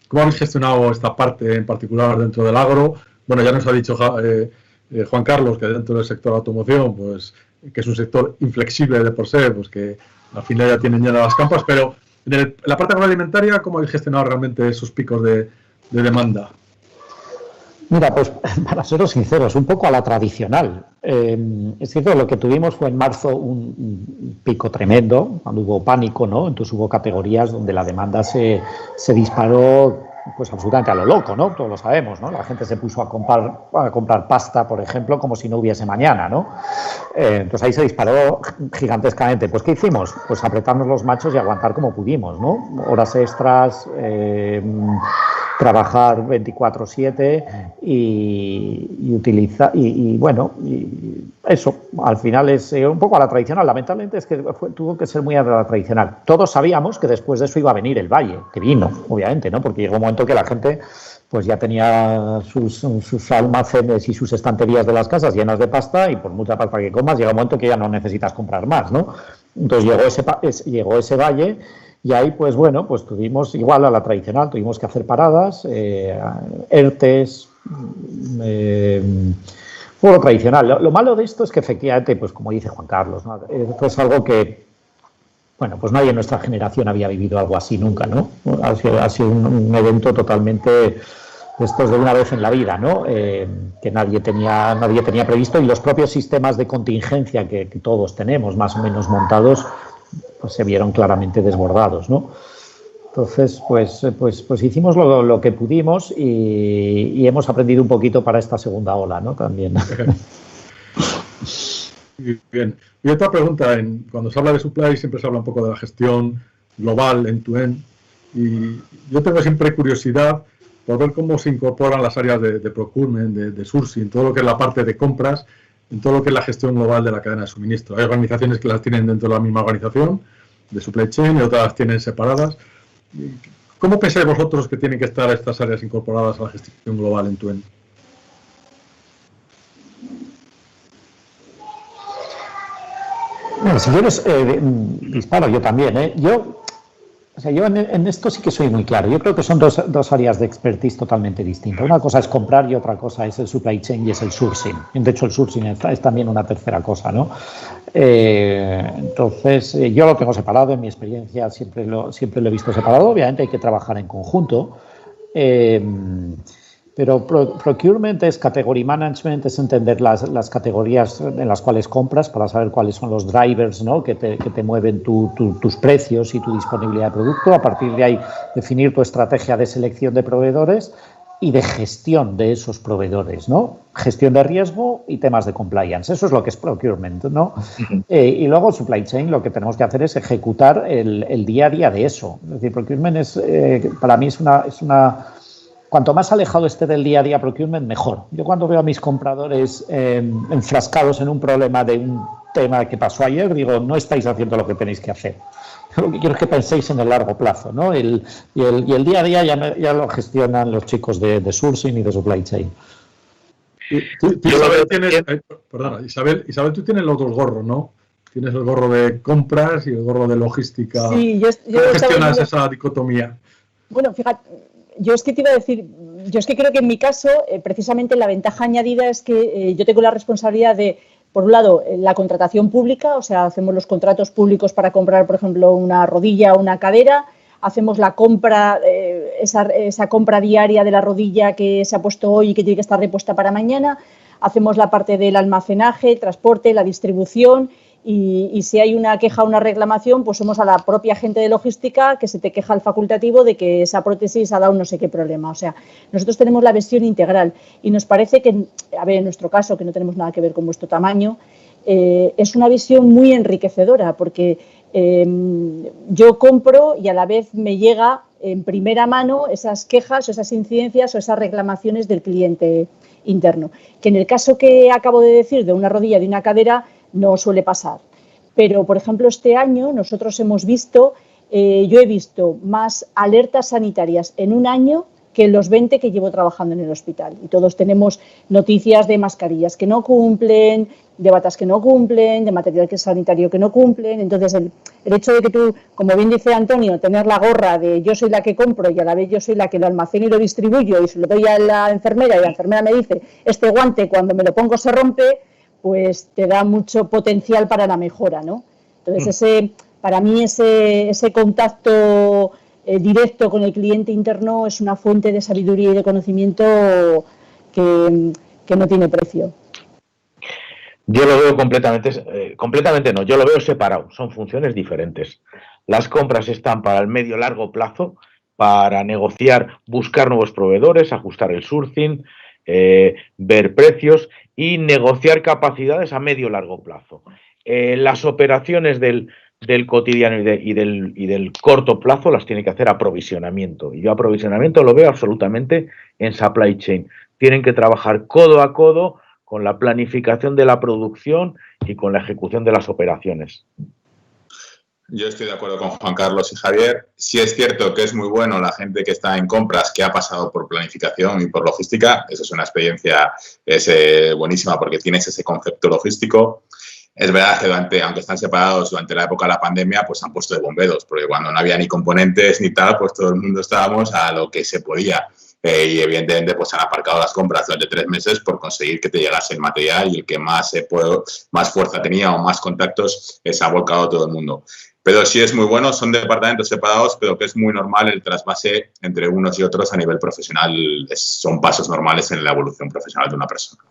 B: ¿Cómo habéis gestionado esta parte en particular dentro del agro? Bueno, ya nos ha dicho Juan Carlos que dentro del sector de automoción, pues que es un sector inflexible de por sí, pues que al final ya tienen llenas las campas, pero en la parte agroalimentaria, ¿cómo habéis gestionado realmente esos picos de demanda?
C: Mira, pues para seros sinceros, un poco a la tradicional. Es cierto, lo que tuvimos fue en marzo un pico tremendo, cuando hubo pánico, ¿no? Entonces hubo categorías donde la demanda se disparó pues absolutamente a lo loco, ¿no? Todos lo sabemos, ¿no? La gente se puso a comprar pasta, por ejemplo, como si no hubiese mañana, ¿no? Entonces ahí se disparó gigantescamente. Pues ¿qué hicimos? Pues apretarnos los machos y aguantar como pudimos, ¿no? Horas extras, trabajar 24/7 y utilizar y bueno, y eso al final es un poco a la tradicional. Lamentablemente es que tuvo que ser muy a la tradicional. Todos sabíamos que después de eso iba a venir el valle, que vino, obviamente, ¿no? Porque llegó un momento que la gente pues ya tenía sus almacenes y sus estanterías de las casas llenas de pasta y por mucha pasta que comas llega un momento que ya no necesitas comprar más, ¿no? Entonces llegó ese valle. Y ahí, pues bueno, pues tuvimos, igual a la tradicional, tuvimos que hacer paradas, ERTES, fue lo tradicional. Lo malo de esto es que efectivamente, pues como dice Juan Carlos, ¿no? Esto es algo que, bueno, pues nadie en nuestra generación había vivido algo así nunca, ¿no? Ha sido un evento totalmente, estos de una vez en la vida, ¿no? Que nadie tenía previsto y los propios sistemas de contingencia que todos tenemos más o menos montados, pues se vieron claramente desbordados, ¿no? Entonces, pues hicimos lo que pudimos y hemos aprendido un poquito para esta segunda ola, ¿no? También.
B: Bien. Y otra pregunta, cuando se habla de supply siempre se habla un poco de la gestión global, end-to-end, y yo tengo siempre curiosidad por ver cómo se incorporan las áreas de procurement, de sourcing, todo lo que es la parte de compras, en todo lo que es la gestión global de la cadena de suministro. Hay organizaciones que las tienen dentro de la misma organización, de supply chain, y otras las tienen separadas. ¿Cómo pensáis vosotros que tienen que estar estas áreas incorporadas a la gestión global en end-to-end?
C: Bueno, si quieres, disparo yo también. Yo en esto sí que soy muy claro. Yo creo que son dos áreas de expertise totalmente distintas. Una cosa es comprar y otra cosa es el supply chain y es el sourcing. De hecho, el sourcing es también una tercera cosa, ¿no? Entonces, yo lo tengo separado. En mi experiencia siempre lo he visto separado. Obviamente hay que trabajar en conjunto. Pero procurement es category management, es entender las categorías en las cuales compras para saber cuáles son los drivers, ¿no?, que te mueven tus precios y tu disponibilidad de producto. A partir de ahí, definir tu estrategia de selección de proveedores y de gestión de esos proveedores, ¿no? Gestión de riesgo y temas de compliance. Eso es lo que es procurement, ¿no? Y luego supply chain, lo que tenemos que hacer es ejecutar el día a día de eso. Es decir, procurement para mí es una cuanto más alejado esté del día a día procurement, mejor. Yo cuando veo a mis compradores enfrascados en un problema de un tema que pasó ayer, digo, no estáis haciendo lo que tenéis que hacer. Lo que quiero es que penséis en el largo plazo, ¿no? Y el día a día ya lo gestionan los chicos de sourcing y de supply chain.
B: Isabel, tú tienes los dos gorros, ¿no? Tienes el gorro de compras y el gorro de logística.
D: Sí,
B: ¿Cómo gestionas esa dicotomía?
D: Bueno, fíjate, yo es que te iba a decir, yo es que creo que en mi caso, precisamente la ventaja añadida es que yo tengo la responsabilidad de, por un lado, la contratación pública, o sea, hacemos los contratos públicos para comprar, por ejemplo, una rodilla o una cadera, hacemos la compra, esa compra diaria de la rodilla que se ha puesto hoy y que tiene que estar repuesta para mañana, hacemos la parte del almacenaje, el transporte, la distribución. Y si hay una queja o una reclamación, pues somos a la propia gente de logística que se te queja al facultativo de que esa prótesis ha dado no sé qué problema. O sea, nosotros tenemos la visión integral y nos parece que, a ver, en nuestro caso, que no tenemos nada que ver con vuestro tamaño, es una visión muy enriquecedora porque yo compro y a la vez me llega en primera mano esas quejas o esas incidencias o esas reclamaciones del cliente interno. Que en el caso que acabo de decir de una rodilla, de una cadera, no suele pasar. Pero, por ejemplo, este año nosotros hemos visto, yo he visto más alertas sanitarias en un año que los 20 que llevo trabajando en el hospital. Y todos tenemos noticias de mascarillas que no cumplen, de batas que no cumplen, de material sanitario que no cumplen. Entonces, el hecho de que tú, como bien dice Antonio, tener la gorra de yo soy la que compro y a la vez yo soy la que lo almaceno y lo distribuyo y se lo doy a la enfermera y la enfermera me dice este guante cuando me lo pongo se rompe, pues te da mucho potencial para la mejora, ¿no? Entonces, para mí ese contacto directo con el cliente interno es una fuente de sabiduría y de conocimiento que no tiene precio.
F: Yo lo veo completamente no, yo lo veo separado, son funciones diferentes. Las compras están para el medio-largo plazo, para negociar, buscar nuevos proveedores, ajustar el sourcing, ver precios y negociar capacidades a medio-largo plazo. Las operaciones del cotidiano y del corto plazo las tiene que hacer aprovisionamiento. Y yo aprovisionamiento lo veo absolutamente en supply chain. Tienen que trabajar codo a codo con la planificación de la producción y con la ejecución de las operaciones.
E: Yo estoy de acuerdo con Juan Carlos y Javier. Sí es cierto que es muy bueno la gente que está en compras, que ha pasado por planificación y por logística. Eso es una experiencia buenísima porque tienes ese concepto logístico. Es verdad que aunque están separados durante la época de la pandemia, pues han puesto de bomberos, porque cuando no había ni componentes ni tal, pues todo el mundo estábamos a lo que se podía. Y evidentemente pues han aparcado las compras durante 3 meses por conseguir que te llegase el material y el que más fuerza tenía o más contactos se ha volcado todo el mundo. Pero sí es muy bueno, son departamentos separados, pero que es muy normal el trasvase entre unos y otros a nivel profesional. Son pasos normales en la evolución profesional de una persona.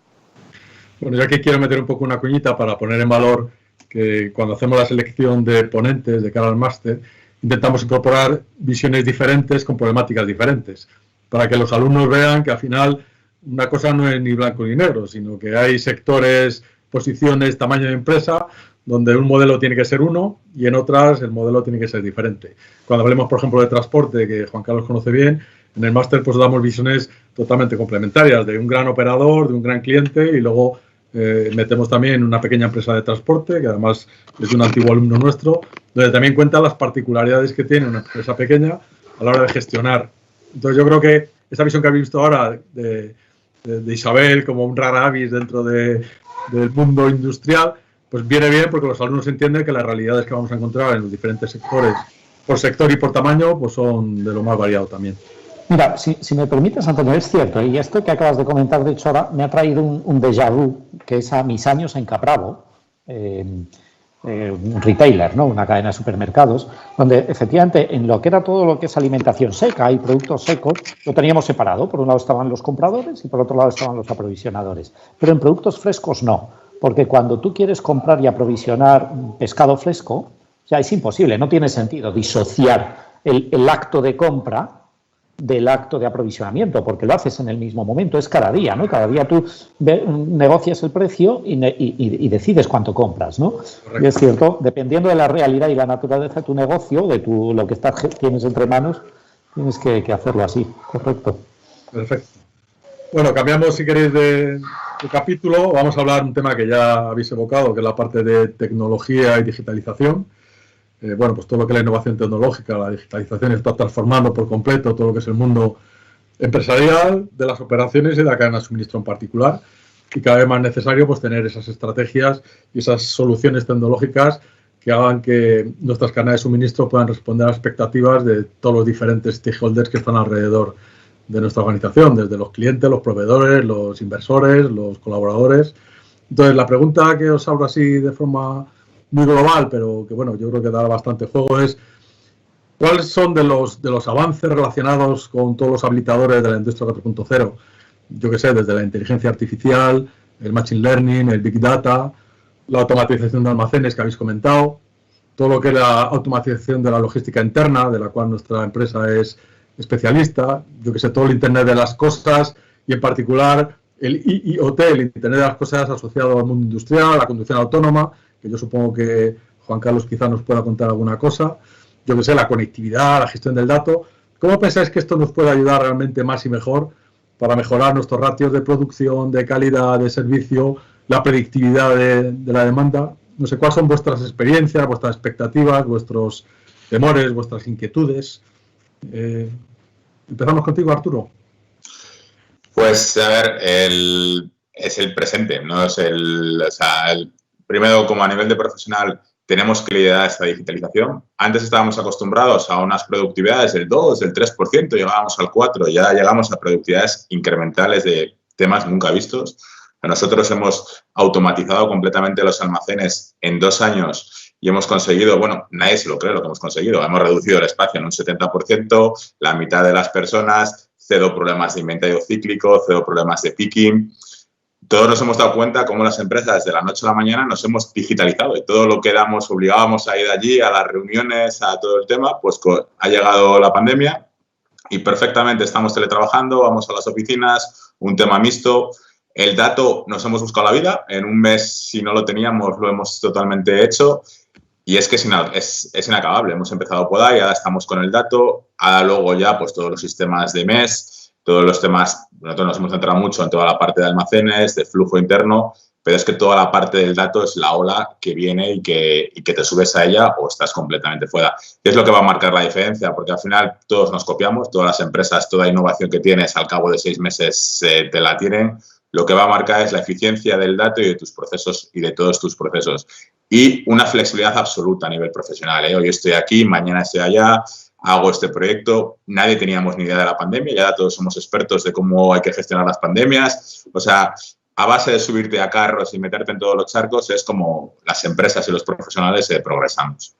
B: Bueno, yo aquí quiero meter un poco una cuñita para poner en valor que cuando hacemos la selección de ponentes de cara al máster, intentamos incorporar visiones diferentes con problemáticas diferentes, para que los alumnos vean que al final una cosa no es ni blanco ni negro, sino que hay sectores, posiciones, tamaño de empresa, donde un modelo tiene que ser uno y en otras el modelo tiene que ser diferente. Cuando hablemos, por ejemplo, de transporte, que Juan Carlos conoce bien, en el máster pues damos visiones totalmente complementarias, de un gran operador, de un gran cliente y luego metemos también una pequeña empresa de transporte, que además es de un antiguo alumno nuestro, donde también cuenta las particularidades que tiene una empresa pequeña a la hora de gestionar. Entonces yo creo que esa visión que habéis visto ahora de Isabel como un rara avis dentro del mundo industrial, pues viene bien porque los alumnos entienden que las realidades que vamos a encontrar en los diferentes sectores, por sector y por tamaño, pues son de lo más variado también.
C: Mira, si me permites, Antonio, es cierto, y esto que acabas de comentar, de hecho, ahora me ha traído un déjà vu, que es a mis años en Capravo, un retailer, ¿no? Una cadena de supermercados, donde efectivamente en lo que era todo lo que es alimentación seca y productos secos, lo teníamos separado. Por un lado estaban los compradores y por otro lado estaban los aprovisionadores. Pero en productos frescos no, porque cuando tú quieres comprar y aprovisionar pescado fresco, ya es imposible, no tiene sentido disociar el acto de compra del acto de aprovisionamiento, porque lo haces en el mismo momento, es cada día, ¿no? Cada día tú negocias el precio y decides cuánto compras, ¿no? Y es cierto, dependiendo de la realidad y la naturaleza de tu negocio, de lo que tienes entre manos, tienes que hacerlo así, correcto.
B: Perfecto. Bueno, cambiamos, si queréis, de capítulo. Vamos a hablar de un tema que ya habéis evocado, que es la parte de tecnología y digitalización. Bueno, pues todo lo que es la innovación tecnológica, la digitalización está transformando por completo todo lo que es el mundo empresarial, de las operaciones y de la cadena de suministro en particular. Y cada vez más necesario pues tener esas estrategias y esas soluciones tecnológicas que hagan que nuestras cadenas de suministro puedan responder a las expectativas de todos los diferentes stakeholders que están alrededor de nuestra organización, desde los clientes, los proveedores, los inversores, los colaboradores. Entonces, la pregunta que os abro así de forma muy global, pero que bueno, yo creo que da bastante juego, es ¿cuáles son de los avances relacionados con todos los habilitadores de la industria 4.0? Yo qué sé, desde la inteligencia artificial, el machine learning, el big data, la automatización de almacenes que habéis comentado, todo lo que es la automatización de la logística interna, de la cual nuestra empresa es especialista, yo que sé, todo el Internet de las cosas y en particular el IoT, el Internet de las cosas asociado al mundo industrial, a la conducción autónoma, que yo supongo que Juan Carlos quizá nos pueda contar alguna cosa, yo que sé, la conectividad, la gestión del dato. ¿Cómo pensáis que esto nos puede ayudar realmente más y mejor para mejorar nuestros ratios de producción, de calidad, de servicio, la predictividad de la demanda? No sé, ¿cuáles son vuestras experiencias, vuestras expectativas, vuestros temores, vuestras inquietudes? Empezamos contigo, Arturo.
E: Pues, a ver, es el presente, ¿no? Primero, como a nivel de profesional, tenemos que liderar esta digitalización. Antes estábamos acostumbrados a unas productividades del 2, del 3%, llegábamos al 4%, ya llegamos a productividades incrementales de temas nunca vistos. Nosotros hemos automatizado completamente los almacenes en 2 años y hemos conseguido, bueno, nadie se lo cree lo que hemos conseguido. Hemos reducido el espacio en un 70%, la mitad de las personas, 0 problemas de inventario cíclico, 0 problemas de picking. Todos nos hemos dado cuenta cómo las empresas de la noche a la mañana nos hemos digitalizado y todo lo que obligábamos a ir allí, a las reuniones, a todo el tema, pues ha llegado la pandemia y perfectamente estamos teletrabajando, vamos a las oficinas, un tema mixto. El dato nos hemos buscado la vida, en un mes si no lo teníamos lo hemos totalmente hecho y es que es inacabable. Hemos empezado por ahí, ahora estamos con el dato, ahora luego ya pues todos los sistemas de MES, todos los temas, nosotros nos hemos centrado mucho en toda la parte de almacenes, de flujo interno, pero es que toda la parte del dato es la ola que viene y que te subes a ella o estás completamente fuera. ¿Qué es lo que va a marcar la diferencia? Porque al final todos nos copiamos, todas las empresas, toda innovación que tienes al cabo de 6 meses te la tienen. Lo que va a marcar es la eficiencia del dato y de tus procesos y de todos tus procesos. Y una flexibilidad absoluta a nivel profesional, ¿eh? Hoy estoy aquí, mañana estoy allá, hago este proyecto. Nadie teníamos ni idea de la pandemia, ya todos somos expertos de cómo hay que gestionar las pandemias. O sea, a base de subirte a carros y meterte en todos los charcos es como las empresas y los profesionales progresamos.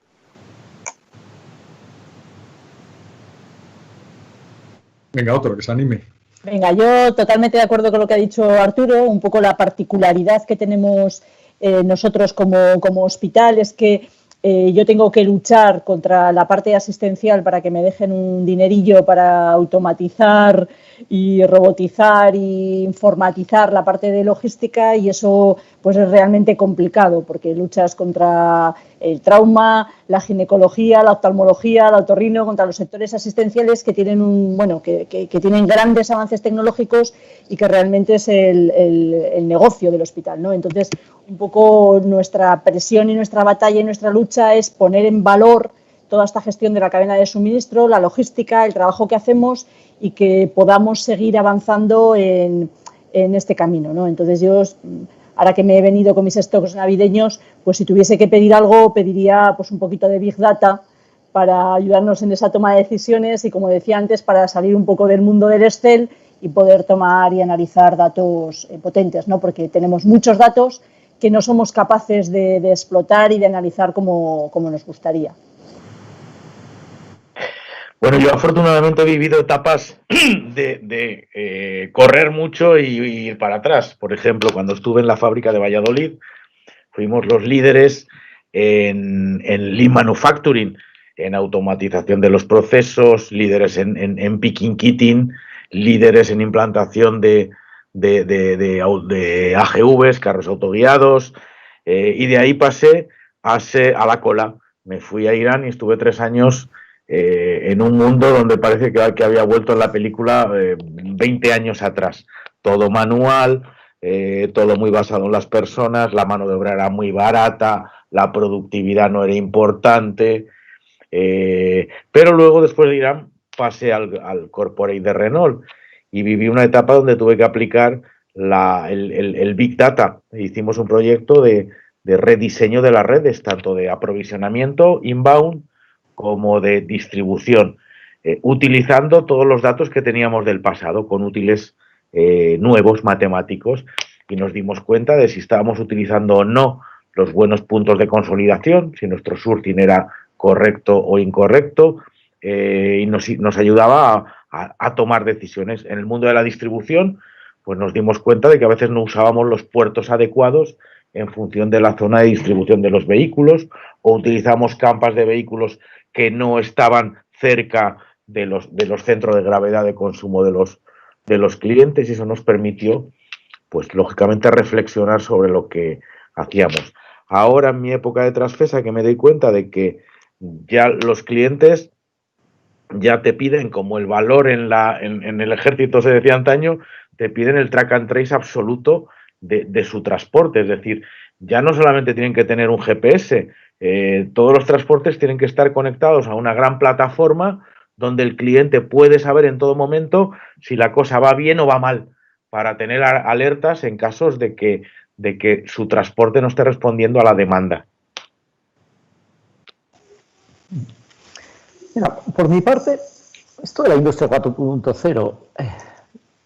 B: Venga, otro que se anime.
D: Venga, yo totalmente de acuerdo con lo que ha dicho Arturo. Un poco la particularidad que tenemos nosotros como hospital es que yo tengo que luchar contra la parte asistencial para que me dejen un dinerillo para automatizar y robotizar y informatizar la parte de logística y eso pues es realmente complicado porque luchas contra el trauma, la ginecología, la oftalmología, el otorrino, contra los sectores asistenciales que tienen que tienen grandes avances tecnológicos y que realmente es el negocio del hospital, ¿no? Entonces, un poco nuestra presión y nuestra batalla y nuestra lucha es poner en valor toda esta gestión de la cadena de suministro, la logística, el trabajo que hacemos y que podamos seguir avanzando en este camino, ¿no? Entonces yo, ahora que me he venido con mis stocks navideños, pues si tuviese que pedir algo, pediría pues un poquito de Big Data para ayudarnos en esa toma de decisiones y, como decía antes, para salir un poco del mundo del Excel y poder tomar y analizar datos potentes, ¿no? Porque tenemos muchos datos que no somos capaces de explotar y de analizar como nos gustaría.
F: Bueno, yo afortunadamente he vivido etapas de correr mucho y ir para atrás. Por ejemplo, cuando estuve en la fábrica de Valladolid, fuimos los líderes en Lean Manufacturing, en automatización de los procesos, líderes en picking kitting, líderes en implantación de AGVs, carros autoguiados, y de ahí pasé a la cola. Me fui a Irán y estuve 3 años en un mundo donde parece que había vuelto en la película 20 años atrás. Todo manual, todo muy basado en las personas, la mano de obra era muy barata, la productividad no era importante, pero luego, después de Irán, pasé al corporate de Renault y viví una etapa donde tuve que aplicar el Big Data. Hicimos un proyecto de rediseño de las redes, tanto de aprovisionamiento inbound como de distribución, utilizando todos los datos que teníamos del pasado, con útiles nuevos matemáticos, y nos dimos cuenta de si estábamos utilizando o no los buenos puntos de consolidación, si nuestro sourcing era correcto o incorrecto, y nos ayudaba a tomar decisiones. En el mundo de la distribución, pues nos dimos cuenta de que a veces no usábamos los puertos adecuados en función de la zona de distribución de los vehículos, o utilizamos campas de vehículos que no estaban cerca de los centros de gravedad de consumo de los clientes, y eso nos permitió, pues lógicamente, reflexionar sobre lo que hacíamos. Ahora, en mi época de Trasfesa, que me doy cuenta de que ya los clientes ya te piden, como el valor en el ejército se decía antaño, te piden el track and trace absoluto de su transporte. Es decir, ya no solamente tienen que tener un GPS, todos los transportes tienen que estar conectados a una gran plataforma donde el cliente puede saber en todo momento si la cosa va bien o va mal, para tener alertas en casos de que su transporte no esté respondiendo a la demanda.
C: Mira, por mi parte, esto de la industria 4.0,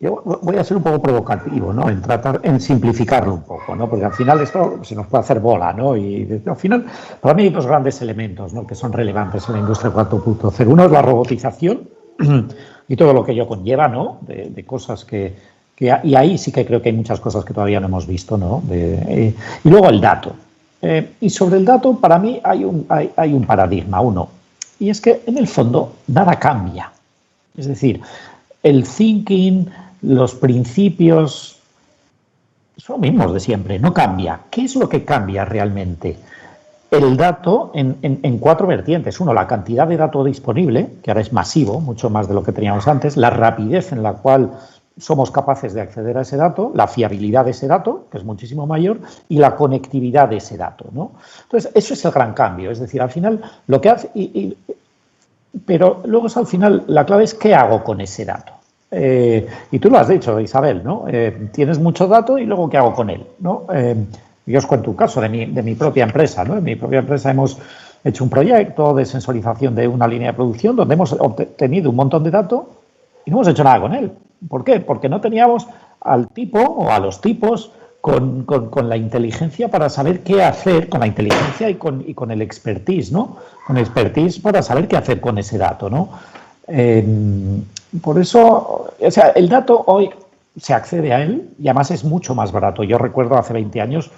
C: yo voy a ser un poco provocativo, ¿no? En simplificarlo un poco, ¿no? Porque al final esto se nos puede hacer bola, ¿no? Y al final, para mí hay 2 grandes elementos, ¿no?, que son relevantes en la industria 4.0. Uno es la robotización y todo lo que ello conlleva, ¿no? De cosas y ahí sí que creo que hay muchas cosas que todavía no hemos visto, ¿no? Y luego el dato. Y sobre el dato, para mí hay un paradigma, y es que en el fondo nada cambia. Es decir, el thinking, los principios son los mismos de siempre, no cambia. ¿Qué es lo que cambia realmente? El dato en 4 vertientes. Uno, la cantidad de dato disponible, que ahora es masivo, mucho más de lo que teníamos antes, la rapidez en la cual somos capaces de acceder a ese dato, la fiabilidad de ese dato, que es muchísimo mayor, y la conectividad de ese dato, ¿no? Entonces, eso es el gran cambio. Es decir, al final, lo que hace... pero luego, al final, la clave es qué hago con ese dato. Y tú lo has dicho, Isabel, ¿no? Tienes mucho dato y luego qué hago con él, ¿no? Yo os cuento un caso de mi propia empresa, ¿no? En mi propia empresa hemos hecho un proyecto de sensorización de una línea de producción donde hemos obtenido un montón de datos y no hemos hecho nada con él. ¿Por qué? Porque no teníamos al tipo o a los tipos con la inteligencia para saber qué hacer, con la inteligencia y con el expertise, ¿no? Con expertise para saber qué hacer con ese dato, ¿no? Por eso, o sea, el dato hoy se accede a él y además es mucho más barato. Yo recuerdo hace 20 años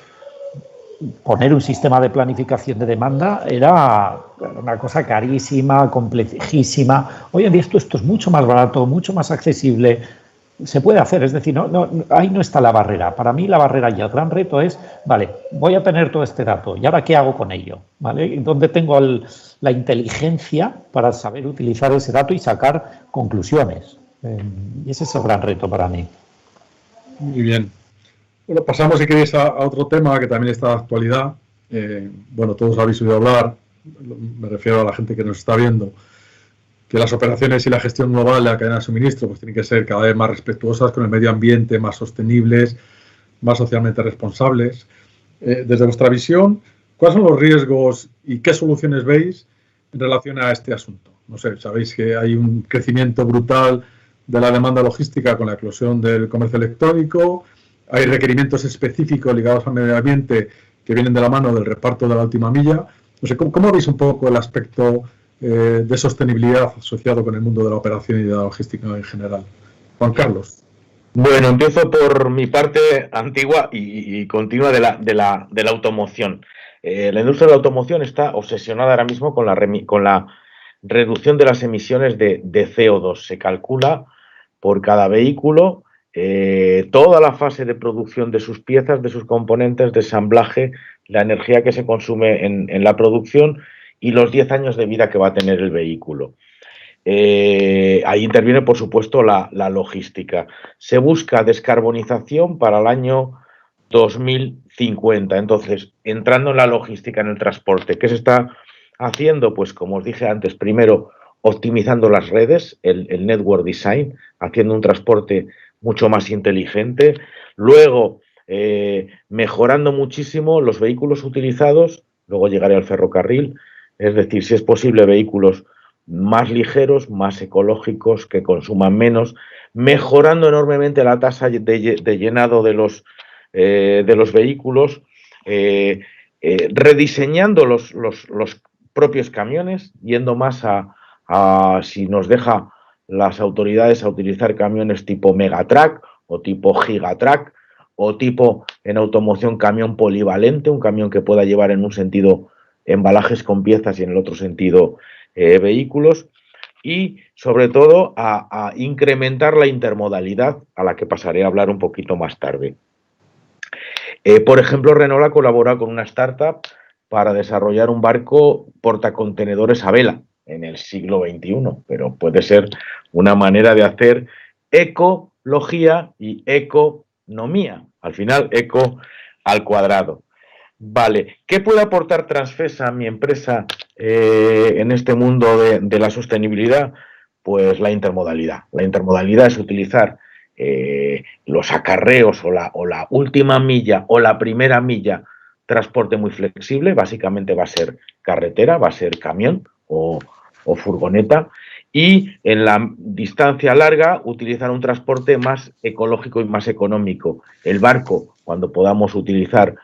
C: poner un sistema de planificación de demanda era una cosa carísima, complejísima. Hoy en día esto es mucho más barato, mucho más accesible. Se puede hacer, es decir, ahí no está la barrera. Para mí la barrera y el gran reto es, vale, voy a tener todo este dato, ¿y ahora qué hago con ello? ¿Vale? ¿Dónde tengo la inteligencia para saber utilizar ese dato y sacar conclusiones? Y ese es el gran reto para mí.
B: Muy bien. Bueno, pasamos, si queréis, a otro tema que también está de actualidad. Bueno, todos habéis oído hablar me refiero a la gente que nos está viendo, que las operaciones y la gestión global de la cadena de suministro pues tienen que ser cada vez más respetuosas con el medio ambiente, más sostenibles, más socialmente responsables. Desde vuestra visión, ¿cuáles son los riesgos y qué soluciones veis en relación a este asunto? No sé, sabéis que hay un crecimiento brutal de la demanda logística con la eclosión del comercio electrónico, hay requerimientos específicos ligados al medio ambiente que vienen de la mano del reparto de la última milla. No sé, ¿cómo veis un poco el aspecto de sostenibilidad asociado con el mundo de la operación y de la logística en general? Juan Carlos.
F: Bueno, empiezo por mi parte antigua y continua de la automoción. La industria de la automoción está obsesionada ahora mismo con la reducción de las emisiones de CO2. Se calcula por cada vehículo toda la fase de producción de sus piezas, de sus componentes, de ensamblaje, la energía que se consume en la producción y los 10 años de vida que va a tener el vehículo. Ahí interviene, por supuesto, la logística. Se busca descarbonización para el año 2050. Entonces, entrando en la logística, en el transporte, ¿qué se está haciendo? Pues, como os dije antes, primero, optimizando las redes, el network design, haciendo un transporte mucho más inteligente. Luego, mejorando muchísimo los vehículos utilizados. Luego llegaré al ferrocarril. Es decir, si es posible, vehículos más ligeros, más ecológicos, que consuman menos, mejorando enormemente la tasa de llenado de los vehículos, rediseñando los propios camiones, yendo más a si nos deja las autoridades a utilizar camiones tipo Megatrack o tipo Gigatrack o tipo en automoción camión polivalente, un camión que pueda llevar en un sentido embalajes con piezas y en el otro sentido vehículos, y sobre todo a incrementar la intermodalidad, a la que pasaré a hablar un poquito más tarde. Por ejemplo, Renault ha colaborado con una startup para desarrollar un barco portacontenedores a vela en el siglo XXI, pero puede ser una manera de hacer ecología y economía, al final eco al cuadrado. Vale, ¿qué puede aportar Transfesa, mi empresa, en este mundo de la sostenibilidad? Pues la intermodalidad. La intermodalidad es utilizar los acarreos o la última milla o la primera milla, transporte muy flexible, básicamente va a ser carretera, va a ser camión o furgoneta, y en la distancia larga utilizar un transporte más ecológico y más económico. El barco, cuando podamos utilizar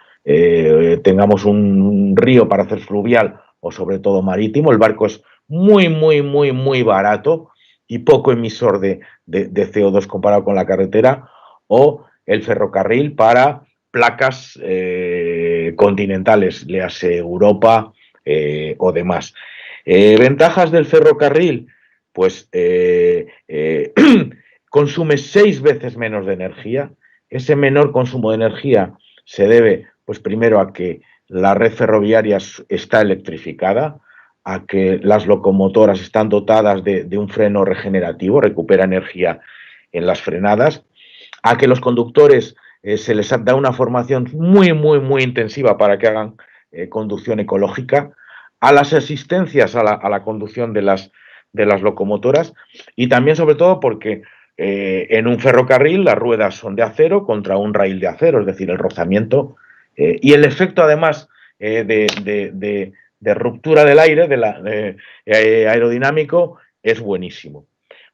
F: tengamos un río para hacer fluvial o sobre todo marítimo, el barco es muy barato y poco emisor de CO2 comparado con la carretera, o el ferrocarril para placas continentales, léase Europa o demás. Ventajas del ferrocarril, pues consume 6 veces menos de energía. Ese menor consumo de energía se debe, pues primero, a que la red ferroviaria está electrificada, a que las locomotoras están dotadas de un freno regenerativo, recupera energía en las frenadas, a que los conductores se les da una formación muy intensiva para que hagan conducción ecológica, a las asistencias a la conducción de las locomotoras, y también, sobre todo, porque en un ferrocarril las ruedas son de acero contra un rail de acero, es decir, el rozamiento y el efecto, además, de ruptura del aire, aerodinámico, es buenísimo.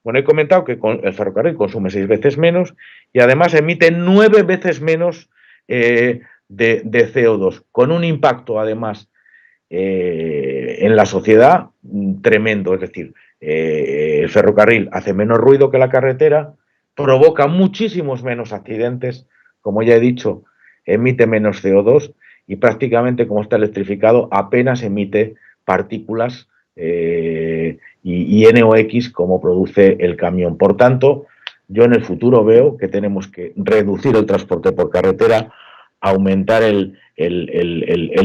F: Bueno, he comentado que el ferrocarril consume 6 veces menos y además emite 9 veces menos de CO2, con un impacto, además, en la sociedad tremendo. Es decir, el ferrocarril hace menos ruido que la carretera, provoca muchísimos menos accidentes, como ya he dicho, emite menos CO2 y prácticamente, como está electrificado, apenas emite partículas y NOx como produce el camión. Por tanto, yo en el futuro veo que tenemos que reducir el transporte por carretera, aumentar el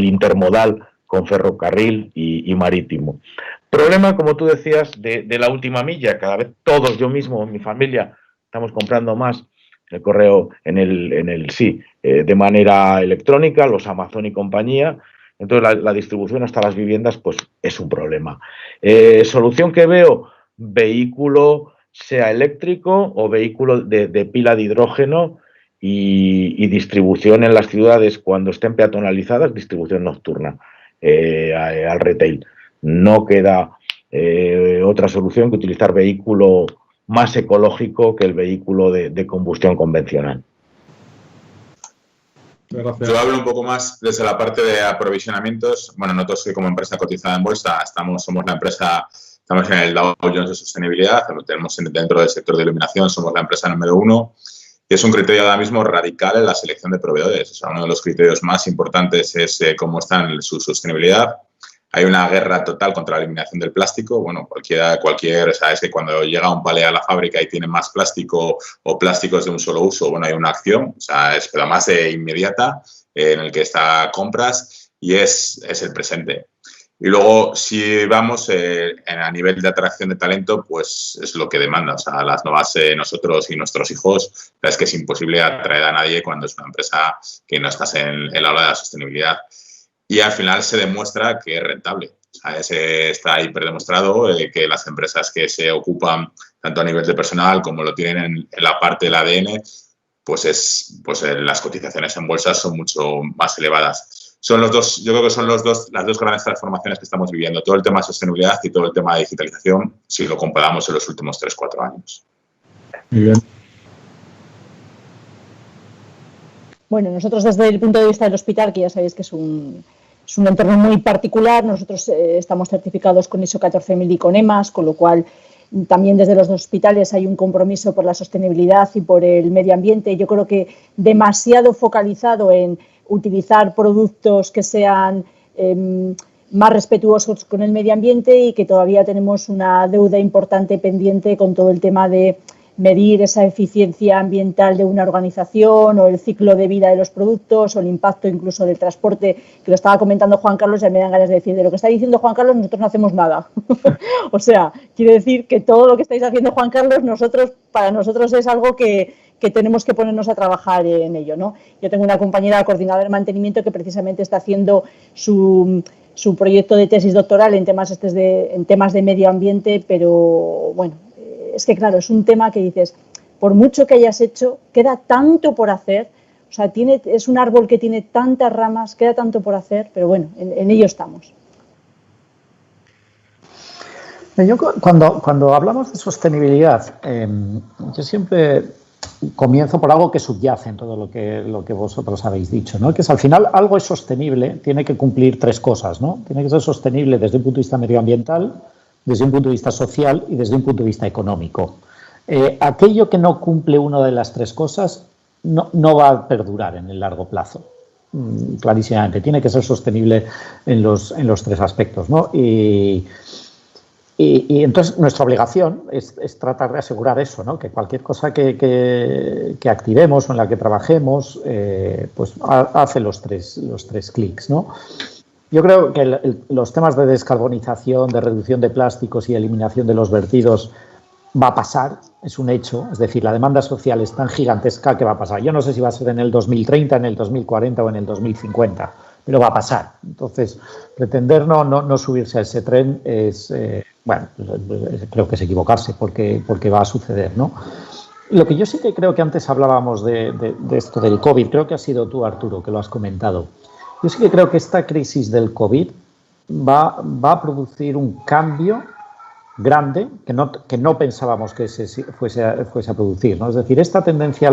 F: intermodal con ferrocarril y marítimo. Problema, como tú decías, de la última milla. Cada vez todos, yo mismo, mi familia, estamos comprando más el correo de manera electrónica, los Amazon y compañía, Entonces, la distribución hasta las viviendas pues es un problema. Solución que veo, vehículo sea eléctrico o vehículo de pila de hidrógeno y distribución en las ciudades cuando estén peatonalizadas, distribución nocturna al retail. No queda otra solución que utilizar vehículo más ecológico que el vehículo de combustión convencional.
B: Gracias.
E: Yo hablo un poco más desde la parte de aprovisionamientos. Bueno, nosotros que como empresa cotizada en bolsa somos la empresa, estamos en el Dow Jones de sostenibilidad, lo tenemos dentro del sector de iluminación, somos la empresa número 1 y es un criterio ahora mismo radical en la selección de proveedores. O sea, uno de los criterios más importantes es cómo está en su sostenibilidad. Hay una guerra total contra la eliminación del plástico. Bueno, cualquier, sabes que cuando llega un palé a la fábrica y tiene más plástico o plásticos de un solo uso, bueno, hay una acción, o sea, es pero más inmediata en el que está compras y es el presente. Y luego, si vamos a nivel de atracción de talento, pues es lo que demanda. O sea, las nuevas, nosotros y nuestros hijos, es que es imposible atraer a nadie cuando es una empresa que no estás en la ola de la sostenibilidad. Y al final se demuestra que es rentable. O sea, está hiperdemostrado que las empresas que se ocupan tanto a nivel de personal como lo tienen en la parte del ADN, pues las cotizaciones en bolsa son mucho más elevadas. Son los dos, yo creo que son las dos grandes transformaciones que estamos viviendo. Todo el tema de sostenibilidad y todo el tema de digitalización, si lo comparamos en los últimos 3-4 años.
B: Muy bien.
D: Bueno, nosotros desde el punto de vista del hospital, que ya sabéis que es un entorno muy particular, nosotros estamos certificados con ISO 14000 y con EMAS, con lo cual también desde los hospitales hay un compromiso por la sostenibilidad y por el medio ambiente. Yo creo que demasiado focalizado en utilizar productos que sean más respetuosos con el medio ambiente y que todavía tenemos una deuda importante pendiente con todo el tema de medir esa eficiencia ambiental de una organización o el ciclo de vida de los productos o el impacto incluso del transporte, que lo estaba comentando Juan Carlos, ya me dan ganas de decir, de lo que está diciendo Juan Carlos, nosotros no hacemos nada. O sea, quiere decir que todo lo que estáis haciendo, Juan Carlos, para nosotros es algo que tenemos que ponernos a trabajar en ello, ¿no? Yo tengo una compañera coordinadora de mantenimiento que precisamente está haciendo su proyecto de tesis doctoral en temas de medio ambiente, pero bueno, es que claro, es un tema que dices, por mucho que hayas hecho, queda tanto por hacer, o sea, es un árbol que tiene tantas ramas, queda tanto por hacer, pero bueno, en ello estamos.
C: Yo cuando hablamos de sostenibilidad, yo siempre comienzo por algo que subyace en todo lo que vosotros habéis dicho, ¿no? Que es al final algo es sostenible, tiene que cumplir 3 cosas, ¿no? Tiene que ser sostenible desde un punto de vista medioambiental, desde un punto de vista social y desde un punto de vista económico. Aquello que no cumple una de las 3 cosas no va a perdurar en el largo plazo, clarísimamente. Tiene que ser sostenible en los 3 aspectos, ¿no? Y entonces nuestra obligación es tratar de asegurar eso, ¿no? Que cualquier cosa que activemos o en la que trabajemos, pues hace los tres clics, ¿no? Yo creo que los temas de descarbonización, de reducción de plásticos y eliminación de los vertidos va a pasar, es un hecho. Es decir, la demanda social es tan gigantesca que va a pasar. Yo no sé si va a ser en el 2030, en el 2040 o en el 2050, pero va a pasar. Entonces, pretender no subirse a ese tren es, bueno, creo que es equivocarse porque va a suceder, ¿no? Lo que yo sí que creo que antes hablábamos de esto del COVID, creo que has sido tú, Arturo, que lo has comentado. Yo sí que creo que esta crisis del COVID va a producir un cambio grande que no pensábamos que fuese a producir, ¿no? Es decir, esta tendencia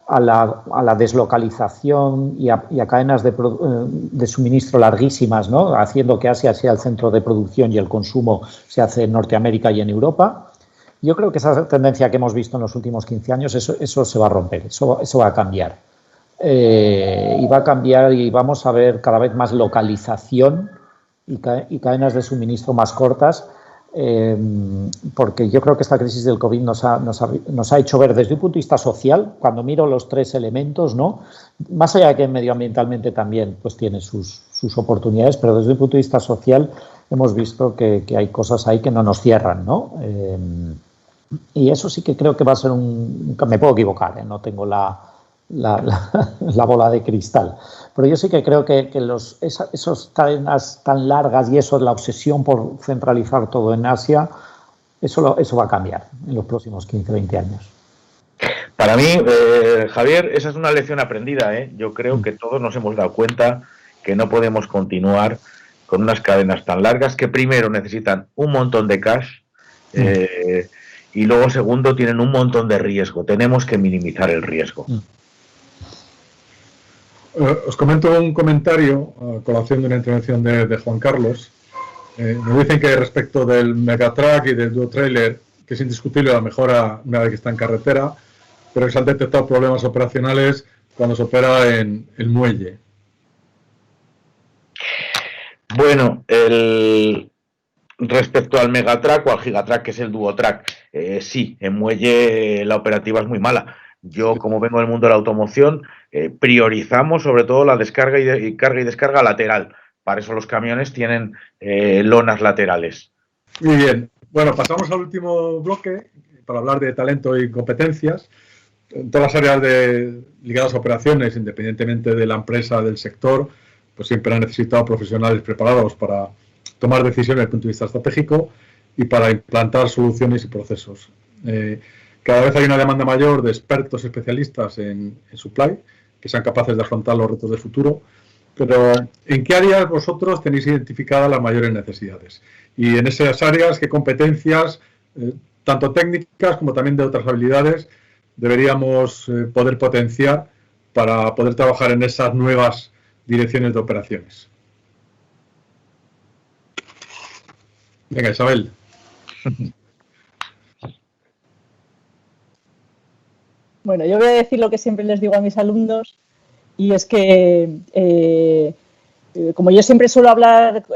C: a la deslocalización y a cadenas de suministro larguísimas, ¿no? Haciendo que Asia sea el centro de producción y el consumo se hace en Norteamérica y en Europa. Yo creo que esa tendencia que hemos visto en los últimos 15 años, eso se va a romper, eso va a cambiar. Y va a cambiar y vamos a ver cada vez más localización y cadenas de suministro más cortas, porque yo creo que esta crisis del COVID nos ha hecho ver desde un punto de vista social, cuando miro los 3 elementos, ¿no? Más allá de que medioambientalmente también pues tiene sus oportunidades, pero desde un punto de vista social hemos visto que hay cosas ahí que no nos cierran, ¿no? Y eso sí que creo que va a ser me puedo equivocar, no tengo la la bola de cristal. Pero yo sí que creo que esas cadenas tan largas y eso, la obsesión por centralizar todo en Asia, eso va a cambiar en los próximos 15, 20 años.
F: Para mí, Javier, esa es una lección aprendida, ¿eh? Yo creo que todos nos hemos dado cuenta que no podemos continuar con unas cadenas tan largas que primero necesitan un montón de cash y luego segundo tienen un montón de riesgo. Tenemos que minimizar el riesgo.
B: Os comento un comentario a colación de una intervención de Juan Carlos. Nos dicen que respecto del Megatrack y del Duo Trailer, que es indiscutible la mejora una vez que está en carretera, pero que se han detectado problemas operacionales cuando se opera en el muelle.
F: Bueno, respecto al Megatrack o al Gigatrack, que es el Duotrack, sí, en muelle la operativa es muy mala. Yo, como vengo del mundo de la automoción, priorizamos sobre todo la descarga y carga y descarga lateral. Para eso los camiones tienen lonas laterales.
B: Muy bien. Bueno, pasamos al último bloque para hablar de talento y competencias. En todas las áreas ligadas a operaciones, independientemente de la empresa, del sector, pues siempre han necesitado profesionales preparados para tomar decisiones desde el punto de vista estratégico y para implantar soluciones y procesos. Cada vez hay una demanda mayor de expertos especialistas en supply que sean capaces de afrontar los retos del futuro. Pero, ¿en qué áreas vosotros tenéis identificadas las mayores necesidades? Y en esas áreas, ¿qué competencias, tanto técnicas como también de otras habilidades, deberíamos poder potenciar para poder trabajar en esas nuevas direcciones de operaciones? Venga, Isabel.
D: Bueno, yo voy a decir lo que siempre les digo a mis alumnos, y es que, como yo siempre suelo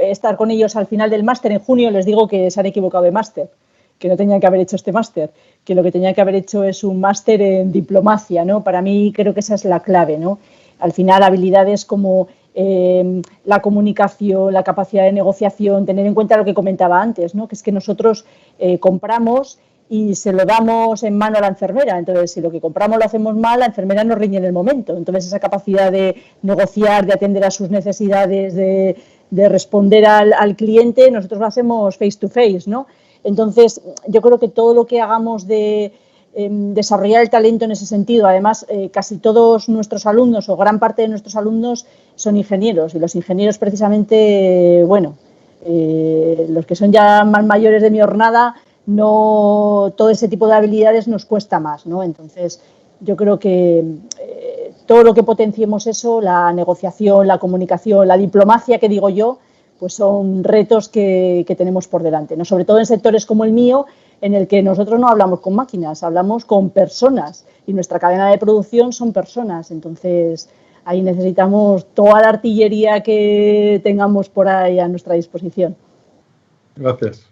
D: estar con ellos al final del máster en junio, les digo que se han equivocado de máster, que no tenían que haber hecho este máster, que lo que tenían que haber hecho es un máster en diplomacia, ¿no? Para mí creo que esa es la clave, ¿no? Al final, habilidades como la comunicación, la capacidad de negociación, tener en cuenta lo que comentaba antes, ¿no? Que es que nosotros compramos y se lo damos en mano a la enfermera. Entonces, si lo que compramos lo hacemos mal, la enfermera nos riñe en el momento. Entonces, esa capacidad de negociar, de atender a sus necesidades, de responder al cliente, nosotros lo hacemos face to face, ¿no? Entonces, yo creo que todo lo que hagamos de desarrollar el talento en ese sentido, además, casi todos nuestros alumnos o gran parte de nuestros alumnos son ingenieros, y los ingenieros precisamente, bueno, los que son ya más mayores de mi hornada, no, todo ese tipo de habilidades nos cuesta más, ¿no? Entonces, yo creo que todo lo que potenciemos eso, la negociación, la comunicación, la diplomacia, que digo yo, pues son retos que tenemos por delante, ¿no? Sobre todo en sectores como el mío, en el que nosotros no hablamos con máquinas, hablamos con personas, y nuestra cadena de producción son personas. Entonces, ahí necesitamos toda la artillería que tengamos por ahí a nuestra disposición.
B: Gracias.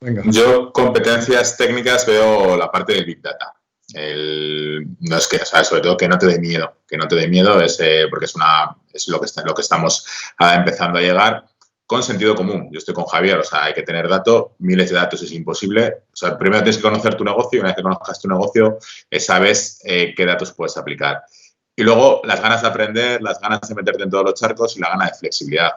B: Venga.
E: Yo, competencias técnicas, veo la parte del Big Data. No es que, o sea, sobre todo que no te dé miedo, porque es lo que estamos empezando a llegar con sentido común. Yo estoy con Javier, o sea, hay que tener datos, miles de datos es imposible. O sea, primero tienes que conocer tu negocio, y una vez que conozcas tu negocio, sabes qué datos puedes aplicar. Y luego las ganas de aprender, las ganas de meterte en todos los charcos y la gana de flexibilidad.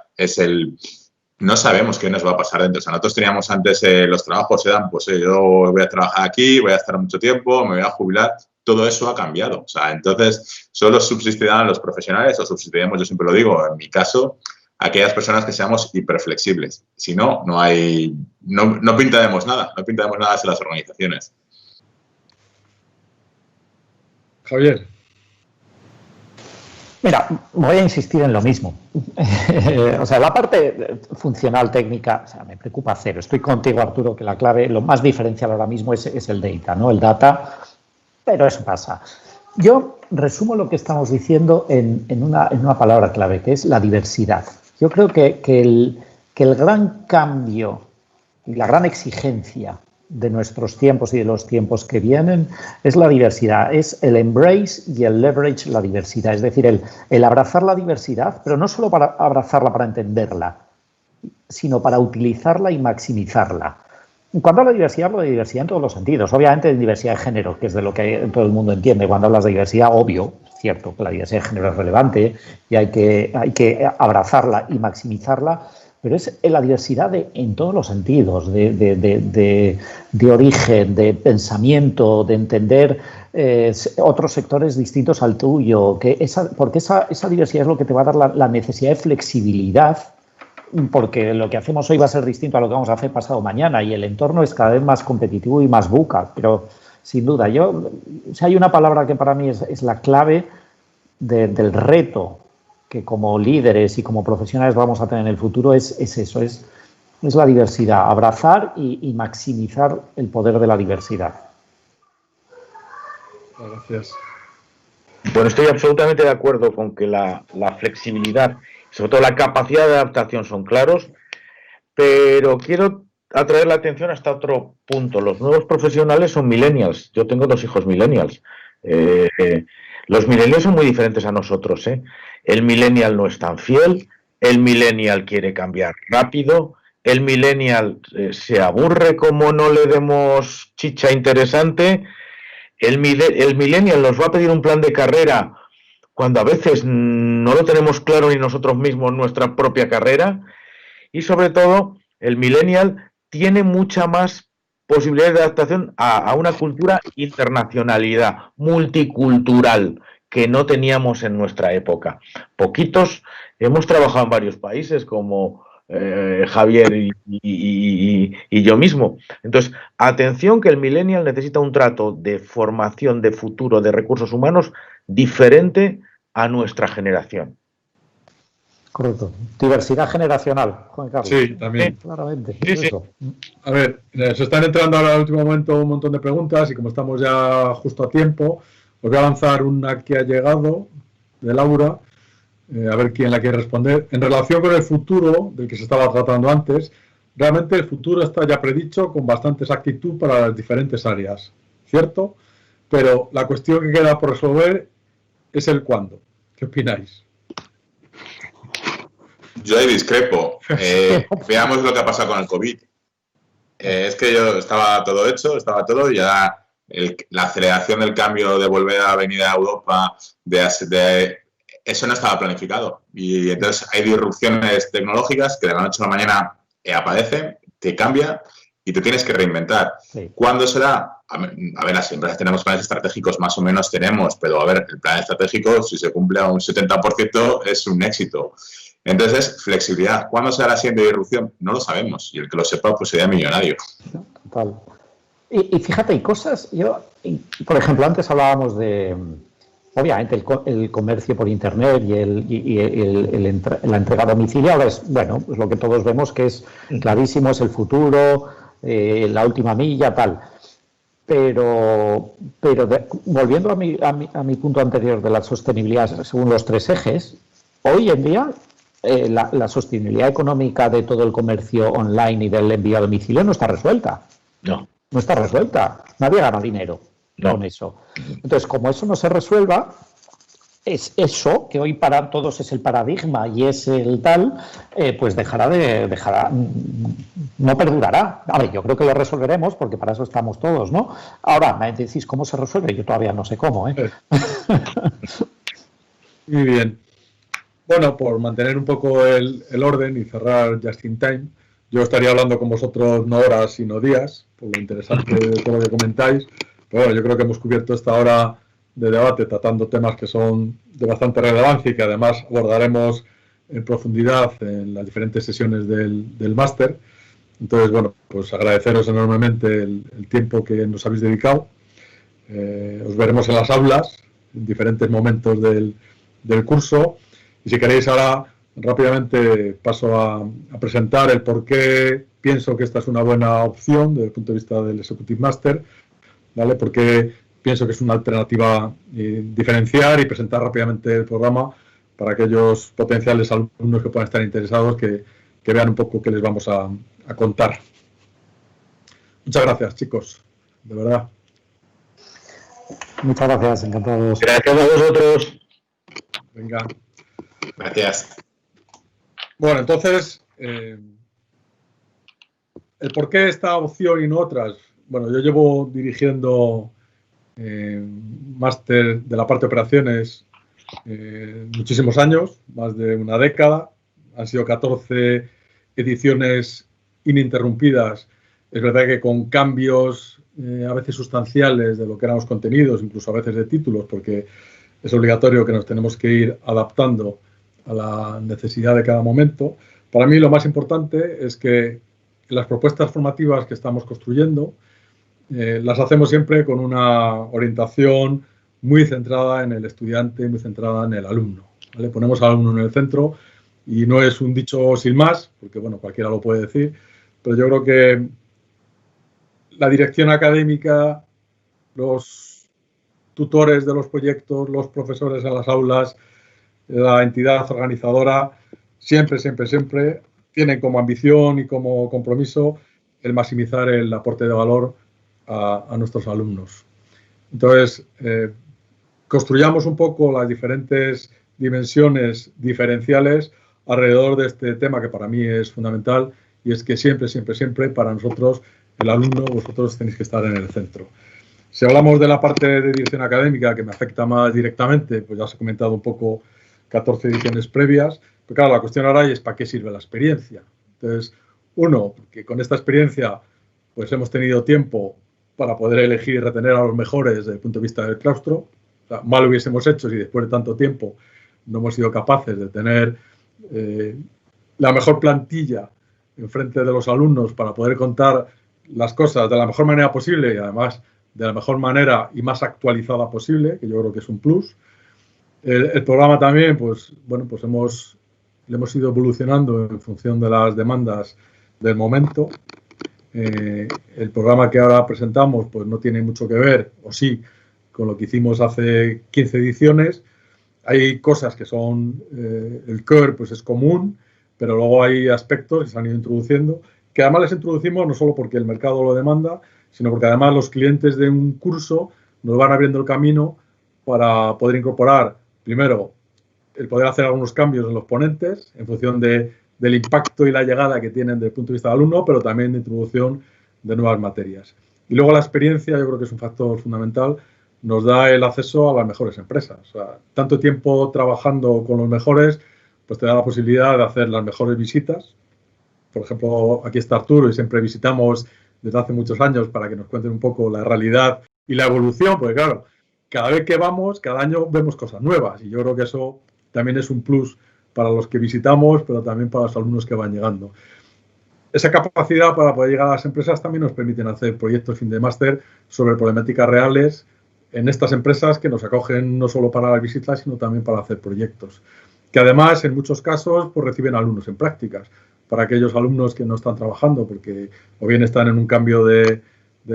E: No sabemos qué nos va a pasar dentro. O sea, nosotros teníamos antes los trabajos, eran, pues yo voy a trabajar aquí, voy a estar mucho tiempo, me voy a jubilar. Todo eso ha cambiado. O sea, entonces, solo subsistirán los profesionales, o subsistiremos, yo siempre lo digo, en mi caso, aquellas personas que seamos hiperflexibles. Si no, no pintaremos nada, en las organizaciones.
B: Javier.
C: Mira, voy a insistir en lo mismo. O sea, la parte funcional, técnica, o sea, me preocupa cero. Estoy contigo, Arturo, que la clave, lo más diferencial ahora mismo es el data, ¿no? El data, pero eso pasa. Yo resumo lo que estamos diciendo en una palabra clave, que es la diversidad. Yo creo que el gran cambio y la gran exigencia de nuestros tiempos y de los tiempos que vienen es la diversidad, es el embrace y el leverage la diversidad, es decir, el abrazar la diversidad, pero no solo para abrazarla para entenderla, sino para utilizarla y maximizarla. Cuando hablo de diversidad en todos los sentidos. Obviamente en diversidad de género, que es de lo que todo el mundo entiende. Cuando hablas de diversidad, obvio, es cierto que la diversidad de género es relevante y hay que abrazarla y maximizarla, pero es la diversidad en todos los sentidos, de origen, de pensamiento, de entender otros sectores distintos al tuyo, porque esa diversidad es lo que te va a dar la necesidad de flexibilidad, porque lo que hacemos hoy va a ser distinto a lo que vamos a hacer pasado mañana y el entorno es cada vez más competitivo y más buca, pero sin duda, si hay una palabra que para mí es la clave del reto que como líderes y como profesionales vamos a tener en el futuro, es eso, es la diversidad, abrazar y maximizar el poder de la diversidad.
B: Gracias.
F: Bueno, estoy absolutamente de acuerdo con que la flexibilidad, sobre todo la capacidad de adaptación son claros, pero quiero atraer la atención hasta otro punto. Los nuevos profesionales son millennials. Yo tengo 2 hijos millennials. Los millennials son muy diferentes a nosotros, ¿eh? El millennial no es tan fiel, el millennial quiere cambiar rápido, el millennial se aburre como no le demos chicha interesante, el millennial nos va a pedir un plan de carrera cuando a veces no lo tenemos claro ni nosotros mismos nuestra propia carrera, y sobre todo el millennial tiene mucha más posibilidades de adaptación a una cultura internacionalidad, multicultural, que no teníamos en nuestra época. Poquitos, hemos trabajado en varios países como Javier y yo mismo. Entonces, atención que el millennial necesita un trato de formación, de futuro, de recursos humanos diferente a nuestra generación.
C: Correcto. Diversidad generacional, Juan Carlos.
B: Sí, también.
C: Claramente.
F: Sí.
C: Eso.
B: A ver, se están entrando ahora al último momento un montón de preguntas y como estamos ya justo a tiempo, os voy a lanzar una que ha llegado de Laura, a ver quién la quiere responder. En relación con el futuro del que se estaba tratando antes, realmente el futuro está ya predicho con bastante exactitud para las diferentes áreas, ¿cierto? Pero la cuestión que queda por resolver es el cuándo. ¿Qué opináis?
E: Yo ahí discrepo. Veamos lo que ha pasado con el COVID. Es que estaba todo hecho, estaba todo, y ya la aceleración del cambio de volver a venir a Europa, eso no estaba planificado. Y entonces hay disrupciones tecnológicas que de la noche a la mañana aparecen, te cambia y te tienes que reinventar.
C: Sí.
E: ¿Cuándo será? A ver, las empresas tenemos planes estratégicos, más o menos tenemos, pero a ver, el plan estratégico, si se cumple a un 70%, es un éxito. Entonces, flexibilidad. ¿Cuándo será la siguiente disrupción? No lo sabemos. Y el que lo sepa, pues sería millonario.
C: Total. Y fíjate, hay cosas, por ejemplo, antes hablábamos de, obviamente, el comercio por Internet y la entrega a domicilio. Ahora es, bueno, pues lo que todos vemos que es clarísimo, es el futuro, la última milla, tal. Pero volviendo a mi punto anterior de la sostenibilidad según los 3 ejes, hoy en día la sostenibilidad económica de todo el comercio online y del envío a domicilio no está resuelta. No está resuelta. Nadie gana dinero con eso. Entonces, como eso no se resuelva, es eso que hoy para todos es el paradigma y es el tal, pues no perdurará. A ver, yo creo que lo resolveremos porque para eso estamos todos, ¿no? Ahora, me decís cómo se resuelve, yo todavía no sé cómo, ¿eh?
B: Muy bien. Bueno, por mantener un poco el orden y cerrar just in time, yo estaría hablando con vosotros no horas, sino días, por lo interesante de todo lo que comentáis. Pero bueno, yo creo que hemos cubierto esta hora de debate tratando temas que son de bastante relevancia y que además abordaremos en profundidad en las diferentes sesiones del máster. Entonces, bueno, pues agradeceros enormemente el tiempo que nos habéis dedicado. Os veremos en las aulas, en diferentes momentos del curso. Y si queréis ahora rápidamente paso a presentar el por qué pienso que esta es una buena opción desde el punto de vista del Executive Master, ¿vale? Porque pienso que es una alternativa diferenciar y presentar rápidamente el programa para aquellos potenciales alumnos que puedan estar interesados que vean un poco qué les vamos a contar. Muchas gracias, chicos, de verdad.
C: Muchas gracias, encantados.
F: Gracias a vosotros.
B: Venga.
E: Gracias.
B: Bueno, entonces, el por qué esta opción y no otras. Bueno, yo llevo dirigiendo máster de la parte de operaciones muchísimos años, más de una década. Han sido 14 ediciones ininterrumpidas. Es verdad que con cambios a veces sustanciales de lo que eran los contenidos, incluso a veces de títulos, porque es obligatorio que nos tenemos que ir adaptando a la necesidad de cada momento. Para mí lo más importante es que las propuestas formativas que estamos construyendo las hacemos siempre con una orientación muy centrada en el estudiante, muy centrada en el alumno, ¿vale? Ponemos al alumno en el centro y no es un dicho sin más, porque bueno, cualquiera lo puede decir, pero yo creo que la dirección académica, los tutores de los proyectos, los profesores en las aulas, la entidad organizadora, siempre tienen como ambición y como compromiso el maximizar el aporte de valor a nuestros alumnos. Entonces, construyamos un poco las diferentes dimensiones diferenciales alrededor de este tema que para mí es fundamental, y es que siempre para nosotros, el alumno, vosotros tenéis que estar en el centro. Si hablamos de la parte de dirección académica, que me afecta más directamente, pues ya os he comentado un poco 14 ediciones previas, pero claro, la cuestión ahora es ¿para qué sirve la experiencia? Entonces, uno, que con esta experiencia pues hemos tenido tiempo para poder elegir y retener a los mejores desde el punto de vista del claustro. O sea, mal hubiésemos hecho si después de tanto tiempo no hemos sido capaces de tener la mejor plantilla enfrente de los alumnos para poder contar las cosas de la mejor manera posible y además de la mejor manera y más actualizada posible, que yo creo que es un plus. El programa también, pues bueno, pues le hemos ido evolucionando en función de las demandas del momento. El programa que ahora presentamos pues no tiene mucho que ver, o sí, con lo que hicimos hace 15 ediciones. Hay cosas que son, el core pues es común, pero luego hay aspectos que se han ido introduciendo, que además les introducimos no solo porque el mercado lo demanda, sino porque además los clientes de un curso nos van abriendo el camino para poder incorporar, primero, el poder hacer algunos cambios en los ponentes en función del impacto y la llegada que tienen desde el punto de vista del alumno, pero también de introducción de nuevas materias. Y luego la experiencia, yo creo que es un factor fundamental, nos da el acceso a las mejores empresas. O sea, tanto tiempo trabajando con los mejores, pues te da la posibilidad de hacer las mejores visitas. Por ejemplo, aquí está Arturo y siempre visitamos desde hace muchos años para que nos cuenten un poco la realidad y la evolución, porque claro, cada vez que vamos, cada año vemos cosas nuevas y yo creo que eso también es un plus para los que visitamos, pero también para los alumnos que van llegando. Esa capacidad para poder llegar a las empresas también nos permiten hacer proyectos fin de máster sobre problemáticas reales en estas empresas que nos acogen no solo para las visitas, sino también para hacer proyectos. Que además, en muchos casos, pues reciben alumnos en prácticas, para aquellos alumnos que no están trabajando, porque o bien están en un cambio de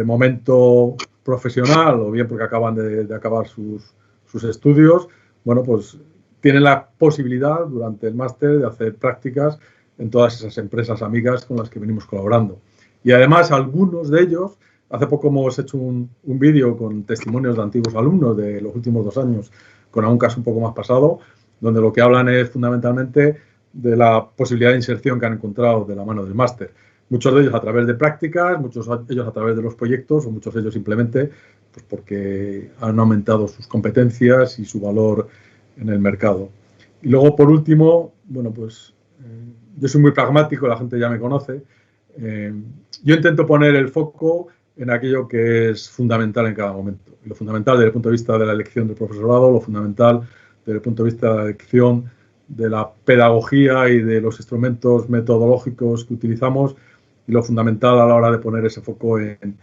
B: momento profesional, o bien porque acaban de acabar sus estudios, bueno, pues tienen la posibilidad durante el máster de hacer prácticas en todas esas empresas amigas con las que venimos colaborando. Y además, algunos de ellos, hace poco hemos hecho un vídeo con testimonios de antiguos alumnos de los últimos 2 años, con algún caso un poco más pasado, donde lo que hablan es fundamentalmente de la posibilidad de inserción que han encontrado de la mano del máster. Muchos de ellos a través de prácticas, muchos de ellos a través de los proyectos, o muchos de ellos simplemente pues porque han aumentado sus competencias y su valor en el mercado. Y luego, por último, bueno, pues yo soy muy pragmático, la gente ya me conoce. Yo intento poner el foco en aquello que es fundamental en cada momento. Y lo fundamental desde el punto de vista de la elección del profesorado, lo fundamental desde el punto de vista de la elección de la pedagogía y de los instrumentos metodológicos que utilizamos, y lo fundamental a la hora de poner ese foco en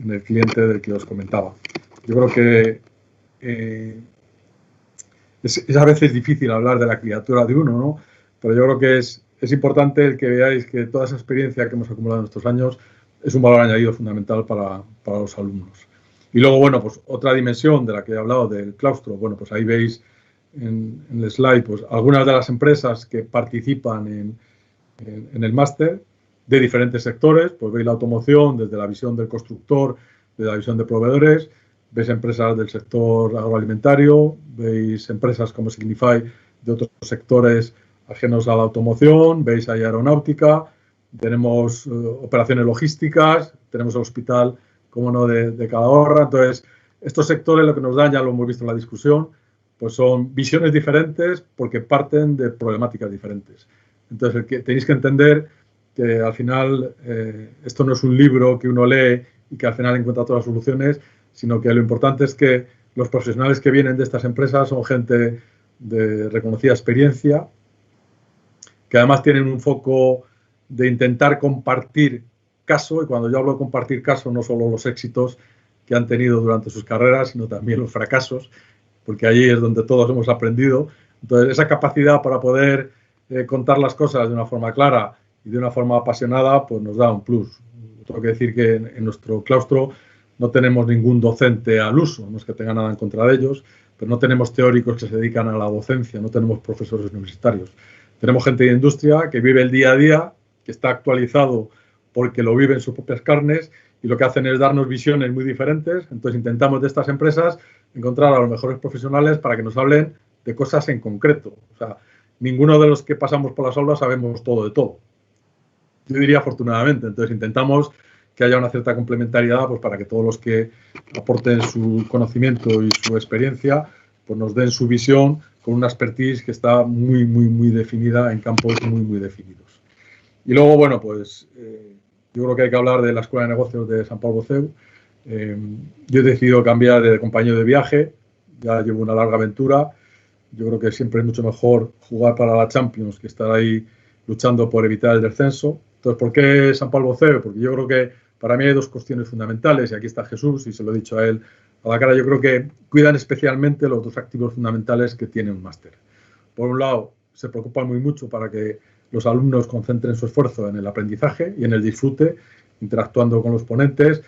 B: el cliente del que os comentaba. Yo creo que es a veces difícil hablar de la criatura de uno, ¿no? Pero yo creo que es importante el que veáis que toda esa experiencia que hemos acumulado en estos años es un valor añadido fundamental para los alumnos. Y luego, bueno, pues otra dimensión de la que he hablado del claustro, bueno, pues ahí veis en el slide pues algunas de las empresas que participan en el máster de diferentes sectores. Pues veis la automoción desde la visión del constructor, desde la visión de proveedores, veis empresas del sector agroalimentario, veis empresas como Signify de otros sectores ajenos a la automoción, veis ahí aeronáutica, tenemos operaciones logísticas, tenemos el hospital, como no, de Calahorra. Entonces, estos sectores lo que nos dan, ya lo hemos visto en la discusión, pues son visiones diferentes porque parten de problemáticas diferentes. Entonces, tenéis que entender que al final esto no es un libro que uno lee y que al final encuentra todas las soluciones, sino que lo importante es que los profesionales que vienen de estas empresas son gente de reconocida experiencia, que además tienen un foco de intentar compartir caso, y cuando yo hablo de compartir caso, no solo los éxitos que han tenido durante sus carreras, sino también los fracasos, porque allí es donde todos hemos aprendido. Entonces, esa capacidad para poder contar las cosas de una forma clara y de una forma apasionada, pues nos da un plus. Tengo que decir que en nuestro claustro no tenemos ningún docente al uso, no es que tenga nada en contra de ellos, pero no tenemos teóricos que se dedican a la docencia, no tenemos profesores universitarios. Tenemos gente de industria que vive el día a día, que está actualizado porque lo vive en sus propias carnes y lo que hacen es darnos visiones muy diferentes. Entonces intentamos de estas empresas encontrar a los mejores profesionales para que nos hablen de cosas en concreto. O sea, ninguno de los que pasamos por las aulas sabemos todo de todo. Yo diría afortunadamente. Entonces intentamos que haya una cierta complementariedad, pues para que todos los que aporten su conocimiento y su experiencia pues nos den su visión con una expertise que está muy, muy, muy definida en campos muy, muy definidos. Y luego, bueno, pues yo creo que hay que hablar de la Escuela de Negocios de Sant Pau Boceu. Yo he decidido cambiar de compañero de viaje, ya llevo una larga aventura. Yo creo que siempre es mucho mejor jugar para la Champions que estar ahí luchando por evitar el descenso. Entonces, ¿por qué Sant Pau Boceu? Porque yo creo que para mí hay dos cuestiones fundamentales, y aquí está Jesús, y se lo he dicho a él a la cara. Yo creo que cuidan especialmente los dos activos fundamentales que tiene un máster. Por un lado, se preocupan muy mucho para que los alumnos concentren su esfuerzo en el aprendizaje y en el disfrute, interactuando con los ponentes,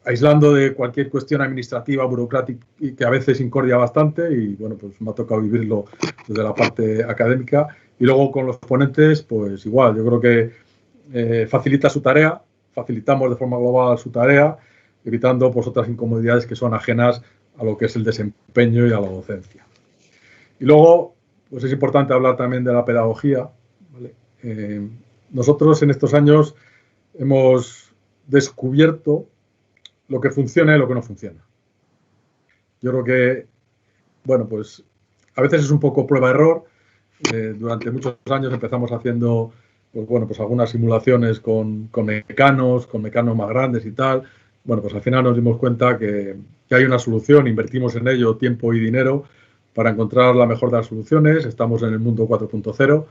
B: aislando de cualquier cuestión administrativa, burocrática, y que a veces incordia bastante, y bueno, pues me ha tocado vivirlo desde la parte académica. Y luego con los ponentes, pues igual, yo creo que facilita su tarea, facilitamos de forma global su tarea, evitando pues otras incomodidades que son ajenas a lo que es el desempeño y a la docencia. Y luego, pues es importante hablar también de la pedagogía, ¿vale? Nosotros en estos años hemos descubierto lo que funciona y lo que no funciona. Yo creo que, bueno, pues a veces es un poco prueba-error. Durante muchos años empezamos haciendo, pues bueno, pues algunas simulaciones con mecanos más grandes y tal. Bueno, pues al final nos dimos cuenta que hay una solución, invertimos en ello tiempo y dinero para encontrar la mejor de las soluciones. Estamos en el mundo 4.0.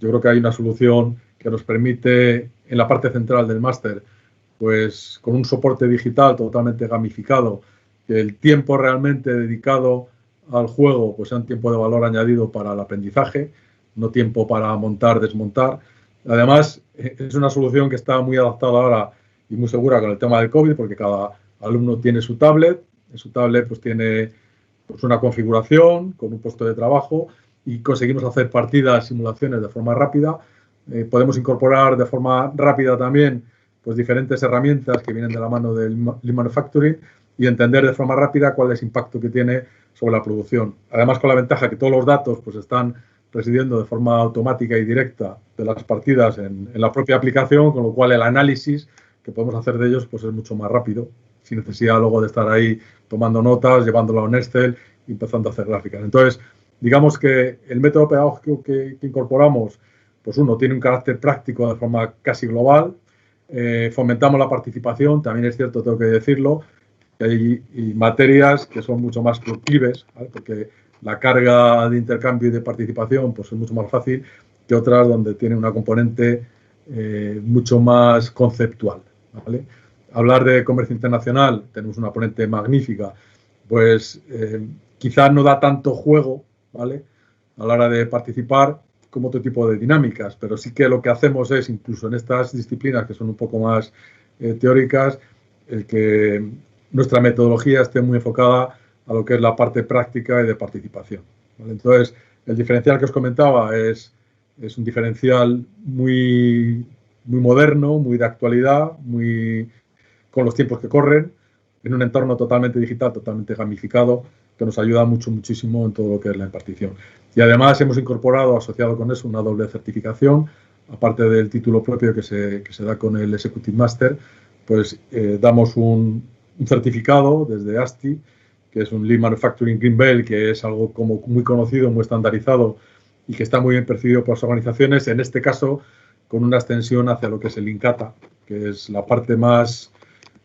B: Yo creo que hay una solución que nos permite, en la parte central del máster, pues con un soporte digital totalmente gamificado, que el tiempo realmente dedicado al juego pues sea un tiempo de valor añadido para el aprendizaje, no tiempo para montar, desmontar. Además, es una solución que está muy adaptada ahora y muy segura con el tema del COVID, porque cada alumno tiene su tablet. En su tablet pues tiene pues una configuración con un puesto de trabajo y conseguimos hacer partidas, simulaciones de forma rápida. Podemos incorporar de forma rápida también pues diferentes herramientas que vienen de la mano del Lean Manufacturing y entender de forma rápida cuál es el impacto que tiene sobre la producción. Además, con la ventaja que todos los datos pues están residiendo de forma automática y directa de las partidas en la propia aplicación, con lo cual el análisis que podemos hacer de ellos pues es mucho más rápido, sin necesidad luego de estar ahí tomando notas, llevándolo a un Excel y empezando a hacer gráficas. Entonces, digamos que el método pedagógico que incorporamos, pues uno, tiene un carácter práctico de forma casi global. Fomentamos la participación, también es cierto, tengo que decirlo, que hay materias que son mucho más proclives, ¿vale? Porque la carga de intercambio y de participación pues es mucho más fácil que otras donde tiene una componente mucho más conceptual, ¿vale? Hablar de comercio internacional, tenemos una ponente magnífica, pues quizás no da tanto juego, ¿vale?, a la hora de participar como otro tipo de dinámicas, pero sí que lo que hacemos es, incluso en estas disciplinas que son un poco más teóricas, el que nuestra metodología esté muy enfocada a lo que es la parte práctica y de participación, ¿vale? Entonces, el diferencial que os comentaba es un diferencial muy, muy moderno, muy de actualidad, muy con los tiempos que corren, en un entorno totalmente digital, totalmente gamificado, que nos ayuda muchísimo en todo lo que es la impartición. Y además hemos incorporado, asociado con eso, una doble certificación aparte del título propio que se da con el Executive Master, pues damos un certificado desde ASTI, que es un Lean Manufacturing Green Belt, que es algo como muy conocido, muy estandarizado y que está muy bien percibido por las organizaciones, en este caso con una extensión hacia lo que es el Lean Kata, que es la parte más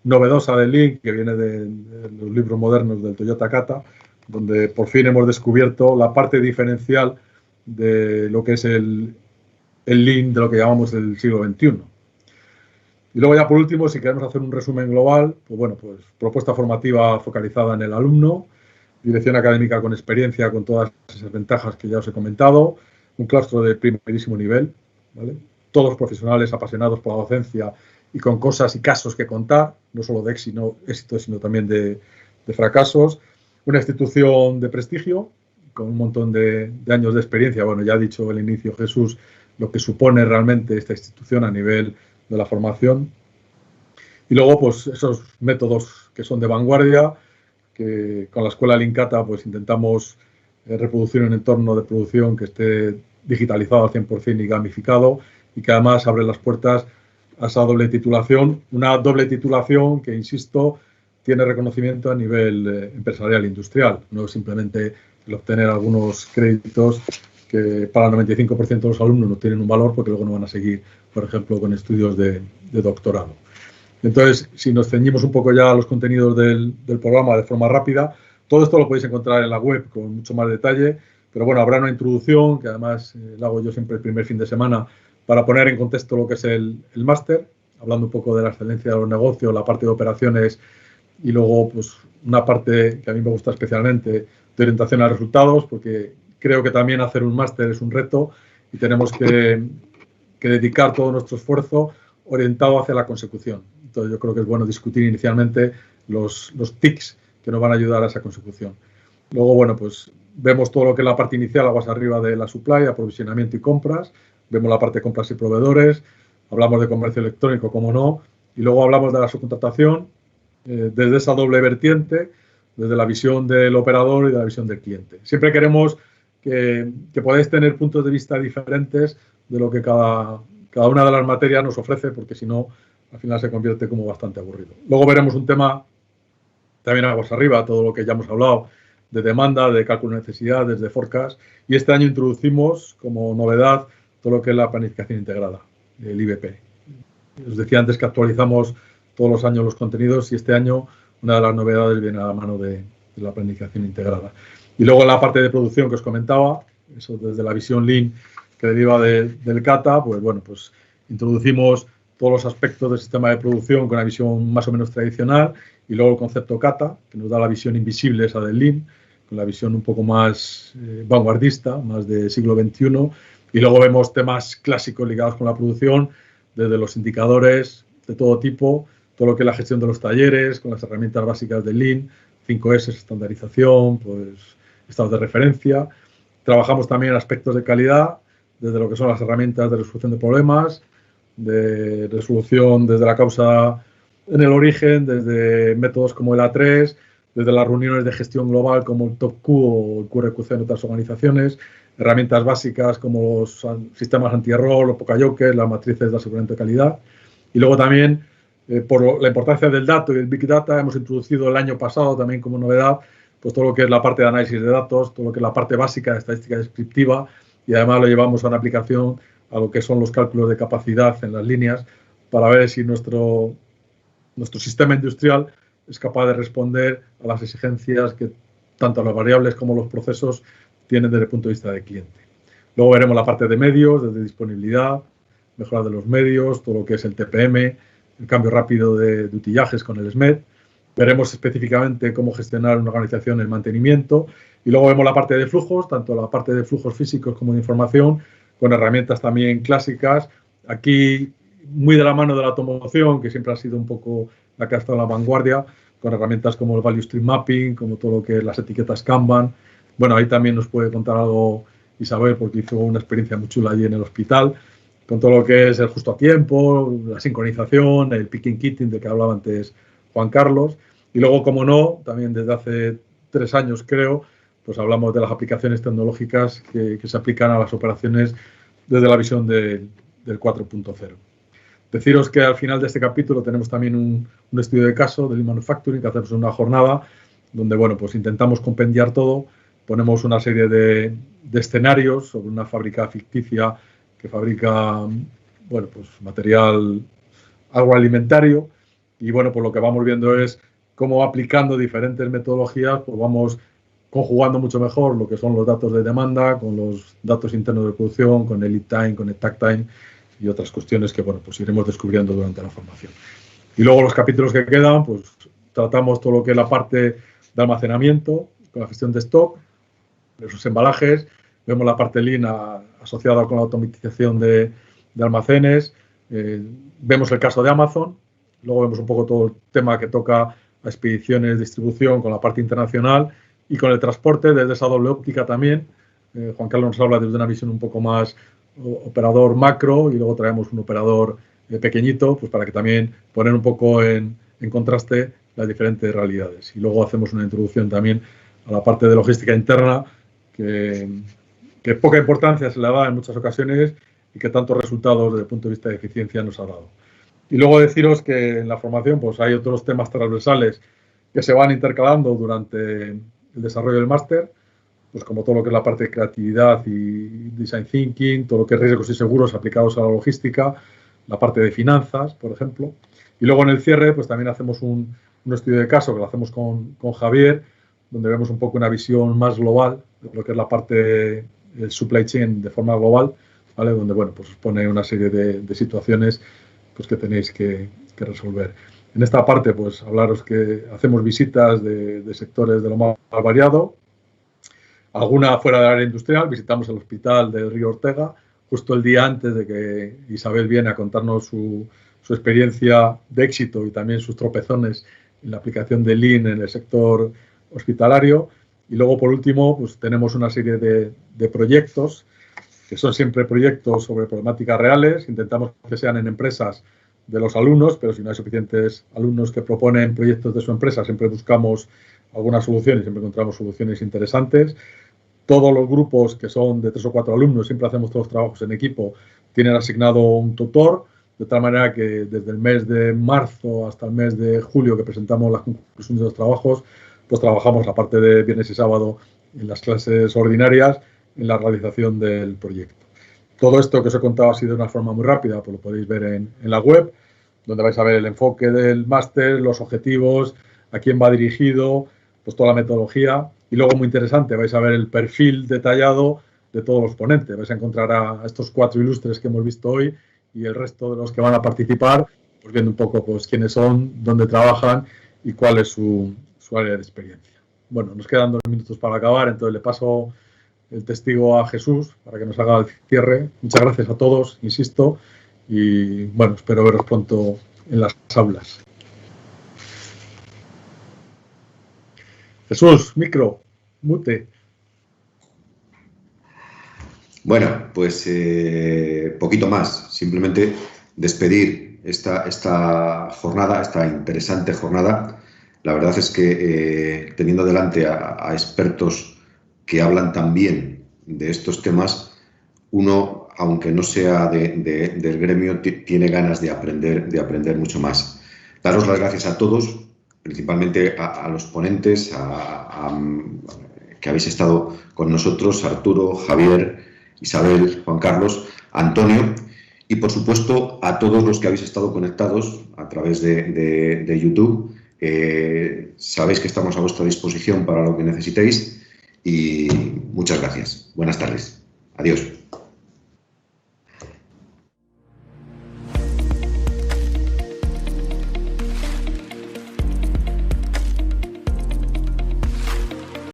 B: novedosa del Lean, que viene de los libros modernos del Toyota Kata, donde por fin hemos descubierto la parte diferencial de lo que es el Lean, de lo que llamamos el siglo XXI. Y luego ya por último, si queremos hacer un resumen global, pues bueno, pues propuesta formativa focalizada en el alumno, dirección académica con experiencia, con todas esas ventajas que ya os he comentado, un claustro de primerísimo nivel, ¿vale? Todos profesionales apasionados por la docencia y con cosas y casos que contar, no solo de éxito, sino también de fracasos, una institución de prestigio, con un montón de años de experiencia. Bueno, ya ha dicho al inicio Jesús lo que supone realmente esta institución a nivel de la formación. Y luego, pues, esos métodos que son de vanguardia, que con la escuela Lean Kata, pues, intentamos reproducir un entorno de producción que esté digitalizado al 100% y gamificado, y que además abre las puertas a esa doble titulación. Una doble titulación que, insisto, tiene reconocimiento a nivel empresarial e industrial, no simplemente el obtener algunos créditos que para el 95% de los alumnos no tienen un valor porque luego no van a seguir, por ejemplo, con estudios de doctorado. Entonces, si nos ceñimos un poco ya a los contenidos del programa de forma rápida, todo esto lo podéis encontrar en la web con mucho más detalle, pero bueno, habrá una introducción, que además la hago yo siempre el primer fin de semana, para poner en contexto lo que es el máster, hablando un poco de la excelencia de los negocios, la parte de operaciones y luego pues una parte que a mí me gusta especialmente de orientación a resultados, porque creo que también hacer un máster es un reto y tenemos que dedicar todo nuestro esfuerzo orientado hacia la consecución. Entonces yo creo que es bueno discutir inicialmente los tics que nos van a ayudar a esa consecución. Luego, bueno, pues vemos todo lo que es la parte inicial, aguas arriba de la supply, aprovisionamiento y compras. Vemos la parte de compras y proveedores. Hablamos de comercio electrónico, como no. Y luego hablamos de la subcontratación desde esa doble vertiente, desde la visión del operador y de la visión del cliente. Siempre queremos que podáis tener puntos de vista diferentes de lo que cada una de las materias nos ofrece, porque si no, al final se convierte como bastante aburrido. Luego veremos un tema también aguas arriba, todo lo que ya hemos hablado, de demanda, de cálculo de necesidades, de forecast. Y este año introducimos como novedad todo lo que es la planificación integrada, el IBP. Os decía antes que actualizamos todos los años los contenidos y este año una de las novedades viene a la mano de la planificación integrada. Y luego la parte de producción que os comentaba, eso desde la visión Lean que deriva del Kata, pues bueno, pues introducimos todos los aspectos del sistema de producción con una visión más o menos tradicional y luego el concepto Kata, que nos da la visión invisible esa del Lean, con la visión un poco más vanguardista, más del siglo XXI, y luego vemos temas clásicos ligados con la producción, desde los indicadores de todo tipo, todo lo que es la gestión de los talleres, con las herramientas básicas del Lean, 5S, estandarización, pues estados de referencia. Trabajamos también aspectos de calidad, desde lo que son las herramientas de resolución de problemas, de resolución desde la causa en el origen, desde métodos como el A3, desde las reuniones de gestión global como el TOPQ o el QRQC en otras organizaciones, herramientas básicas como los sistemas anti-error, los Pokayoke, las matrices de aseguramiento de calidad. Y luego también, por la importancia del dato y el Big Data, hemos introducido el año pasado también como novedad pues todo lo que es la parte de análisis de datos, todo lo que es la parte básica de estadística descriptiva y además lo llevamos a una aplicación a lo que son los cálculos de capacidad en las líneas para ver si nuestro sistema industrial es capaz de responder a las exigencias que tanto las variables como los procesos tienen desde el punto de vista del cliente. Luego veremos la parte de medios, desde disponibilidad, mejora de los medios, todo lo que es el TPM, el cambio rápido de utillajes con el SMED. Veremos específicamente cómo gestionar una organización el mantenimiento y luego vemos la parte de flujos, tanto la parte de flujos físicos como de información, con herramientas también clásicas. Aquí, muy de la mano de la automoción, que siempre ha sido un poco la que ha estado en la vanguardia, con herramientas como el Value Stream Mapping, como todo lo que es las etiquetas Kanban. Bueno, ahí también nos puede contar algo Isabel, porque hizo una experiencia muy chula allí en el hospital, con todo lo que es el justo a tiempo, la sincronización, el picking kitting del que hablaba antes Juan Carlos. Y luego, como no, también desde hace 3 años, creo, pues hablamos de las aplicaciones tecnológicas que se aplican a las operaciones desde la visión del del 4.0. Deciros que al final de este capítulo tenemos también un estudio de caso de Lean Manufacturing que hacemos en una jornada donde, bueno, pues intentamos compendiar todo, ponemos una serie de escenarios sobre una fábrica ficticia que fabrica, bueno, pues material agroalimentario y, bueno, pues lo que vamos viendo es cómo aplicando diferentes metodologías, pues vamos conjugando mucho mejor lo que son los datos de demanda con los datos internos de producción, con el lead time, con el takt time y otras cuestiones que, bueno, pues iremos descubriendo durante la formación. Y luego los capítulos que quedan, pues tratamos todo lo que es la parte de almacenamiento, con la gestión de stock, de sus embalajes, vemos la parte Lean asociada con la automatización de almacenes, vemos el caso de Amazon, luego vemos un poco todo el tema que toca a expediciones, distribución, con la parte internacional y con el transporte desde esa doble óptica también. Juan Carlos nos habla desde una visión un poco más operador macro y luego traemos un operador pequeñito, pues para que también poner un poco en contraste las diferentes realidades. Y luego hacemos una introducción también a la parte de logística interna que poca importancia se le da en muchas ocasiones y que tantos resultados desde el punto de vista de eficiencia nos ha dado. Y luego deciros que en la formación pues hay otros temas transversales que se van intercalando durante el desarrollo del máster, pues como todo lo que es la parte de creatividad y design thinking, todo lo que es riesgos y seguros aplicados a la logística, la parte de finanzas, por ejemplo. Y luego en el cierre pues también hacemos un estudio de caso que lo hacemos con Javier, donde vemos un poco una visión más global de lo que es la parte del supply chain de forma global, ¿vale? Donde, bueno, pues os pone una serie de situaciones pues, que tenéis que resolver. En esta parte, pues hablaros que hacemos visitas de sectores de lo más variado, alguna fuera del área industrial, visitamos el hospital del Río Ortega, justo el día antes de que Isabel viene a contarnos su experiencia de éxito y también sus tropezones en la aplicación de Lean en el sector hospitalario. Y luego, por último, pues tenemos una serie de proyectos, que son siempre proyectos sobre problemáticas reales. Intentamos que sean en empresas de los alumnos, pero si no hay suficientes alumnos que proponen proyectos de su empresa, siempre buscamos algunas soluciones, siempre encontramos soluciones interesantes. Todos los grupos que son de 3 o 4 alumnos, siempre hacemos todos los trabajos en equipo, tienen asignado un tutor, de tal manera que desde el mes de marzo hasta el mes de julio, que presentamos las conclusiones de los trabajos, pues trabajamos la parte de viernes y sábado en las clases ordinarias en la realización del proyecto. Todo esto que os he contado así de una forma muy rápida, pues lo podéis ver en la web, donde vais a ver el enfoque del máster, los objetivos, a quién va dirigido, pues toda la metodología. Y luego, muy interesante, vais a ver el perfil detallado de todos los ponentes. Vais a encontrar a estos 4 ilustres que hemos visto hoy y el resto de los que van a participar, pues viendo un poco pues quiénes son, dónde trabajan y cuál es su área de experiencia. Bueno, nos quedan 2 minutos para acabar, entonces le paso el testigo a Jesús para que nos haga el cierre. Muchas gracias a todos, insisto, y bueno, espero veros pronto en las aulas. Jesús, micro, mute.
A: Bueno, pues poquito más. Simplemente despedir esta jornada, esta interesante jornada. La verdad es que teniendo delante a expertos que hablan también de estos temas, uno, aunque no sea del gremio, tiene ganas de aprender mucho más. Daros las gracias a todos, principalmente a los ponentes, que habéis estado con nosotros, Arturo, Javier, Isabel, Juan Carlos, Antonio, y por supuesto a todos los que habéis estado conectados a través de YouTube. Sabéis que estamos a vuestra disposición para lo que necesitéis y muchas gracias. Buenas tardes. Adiós.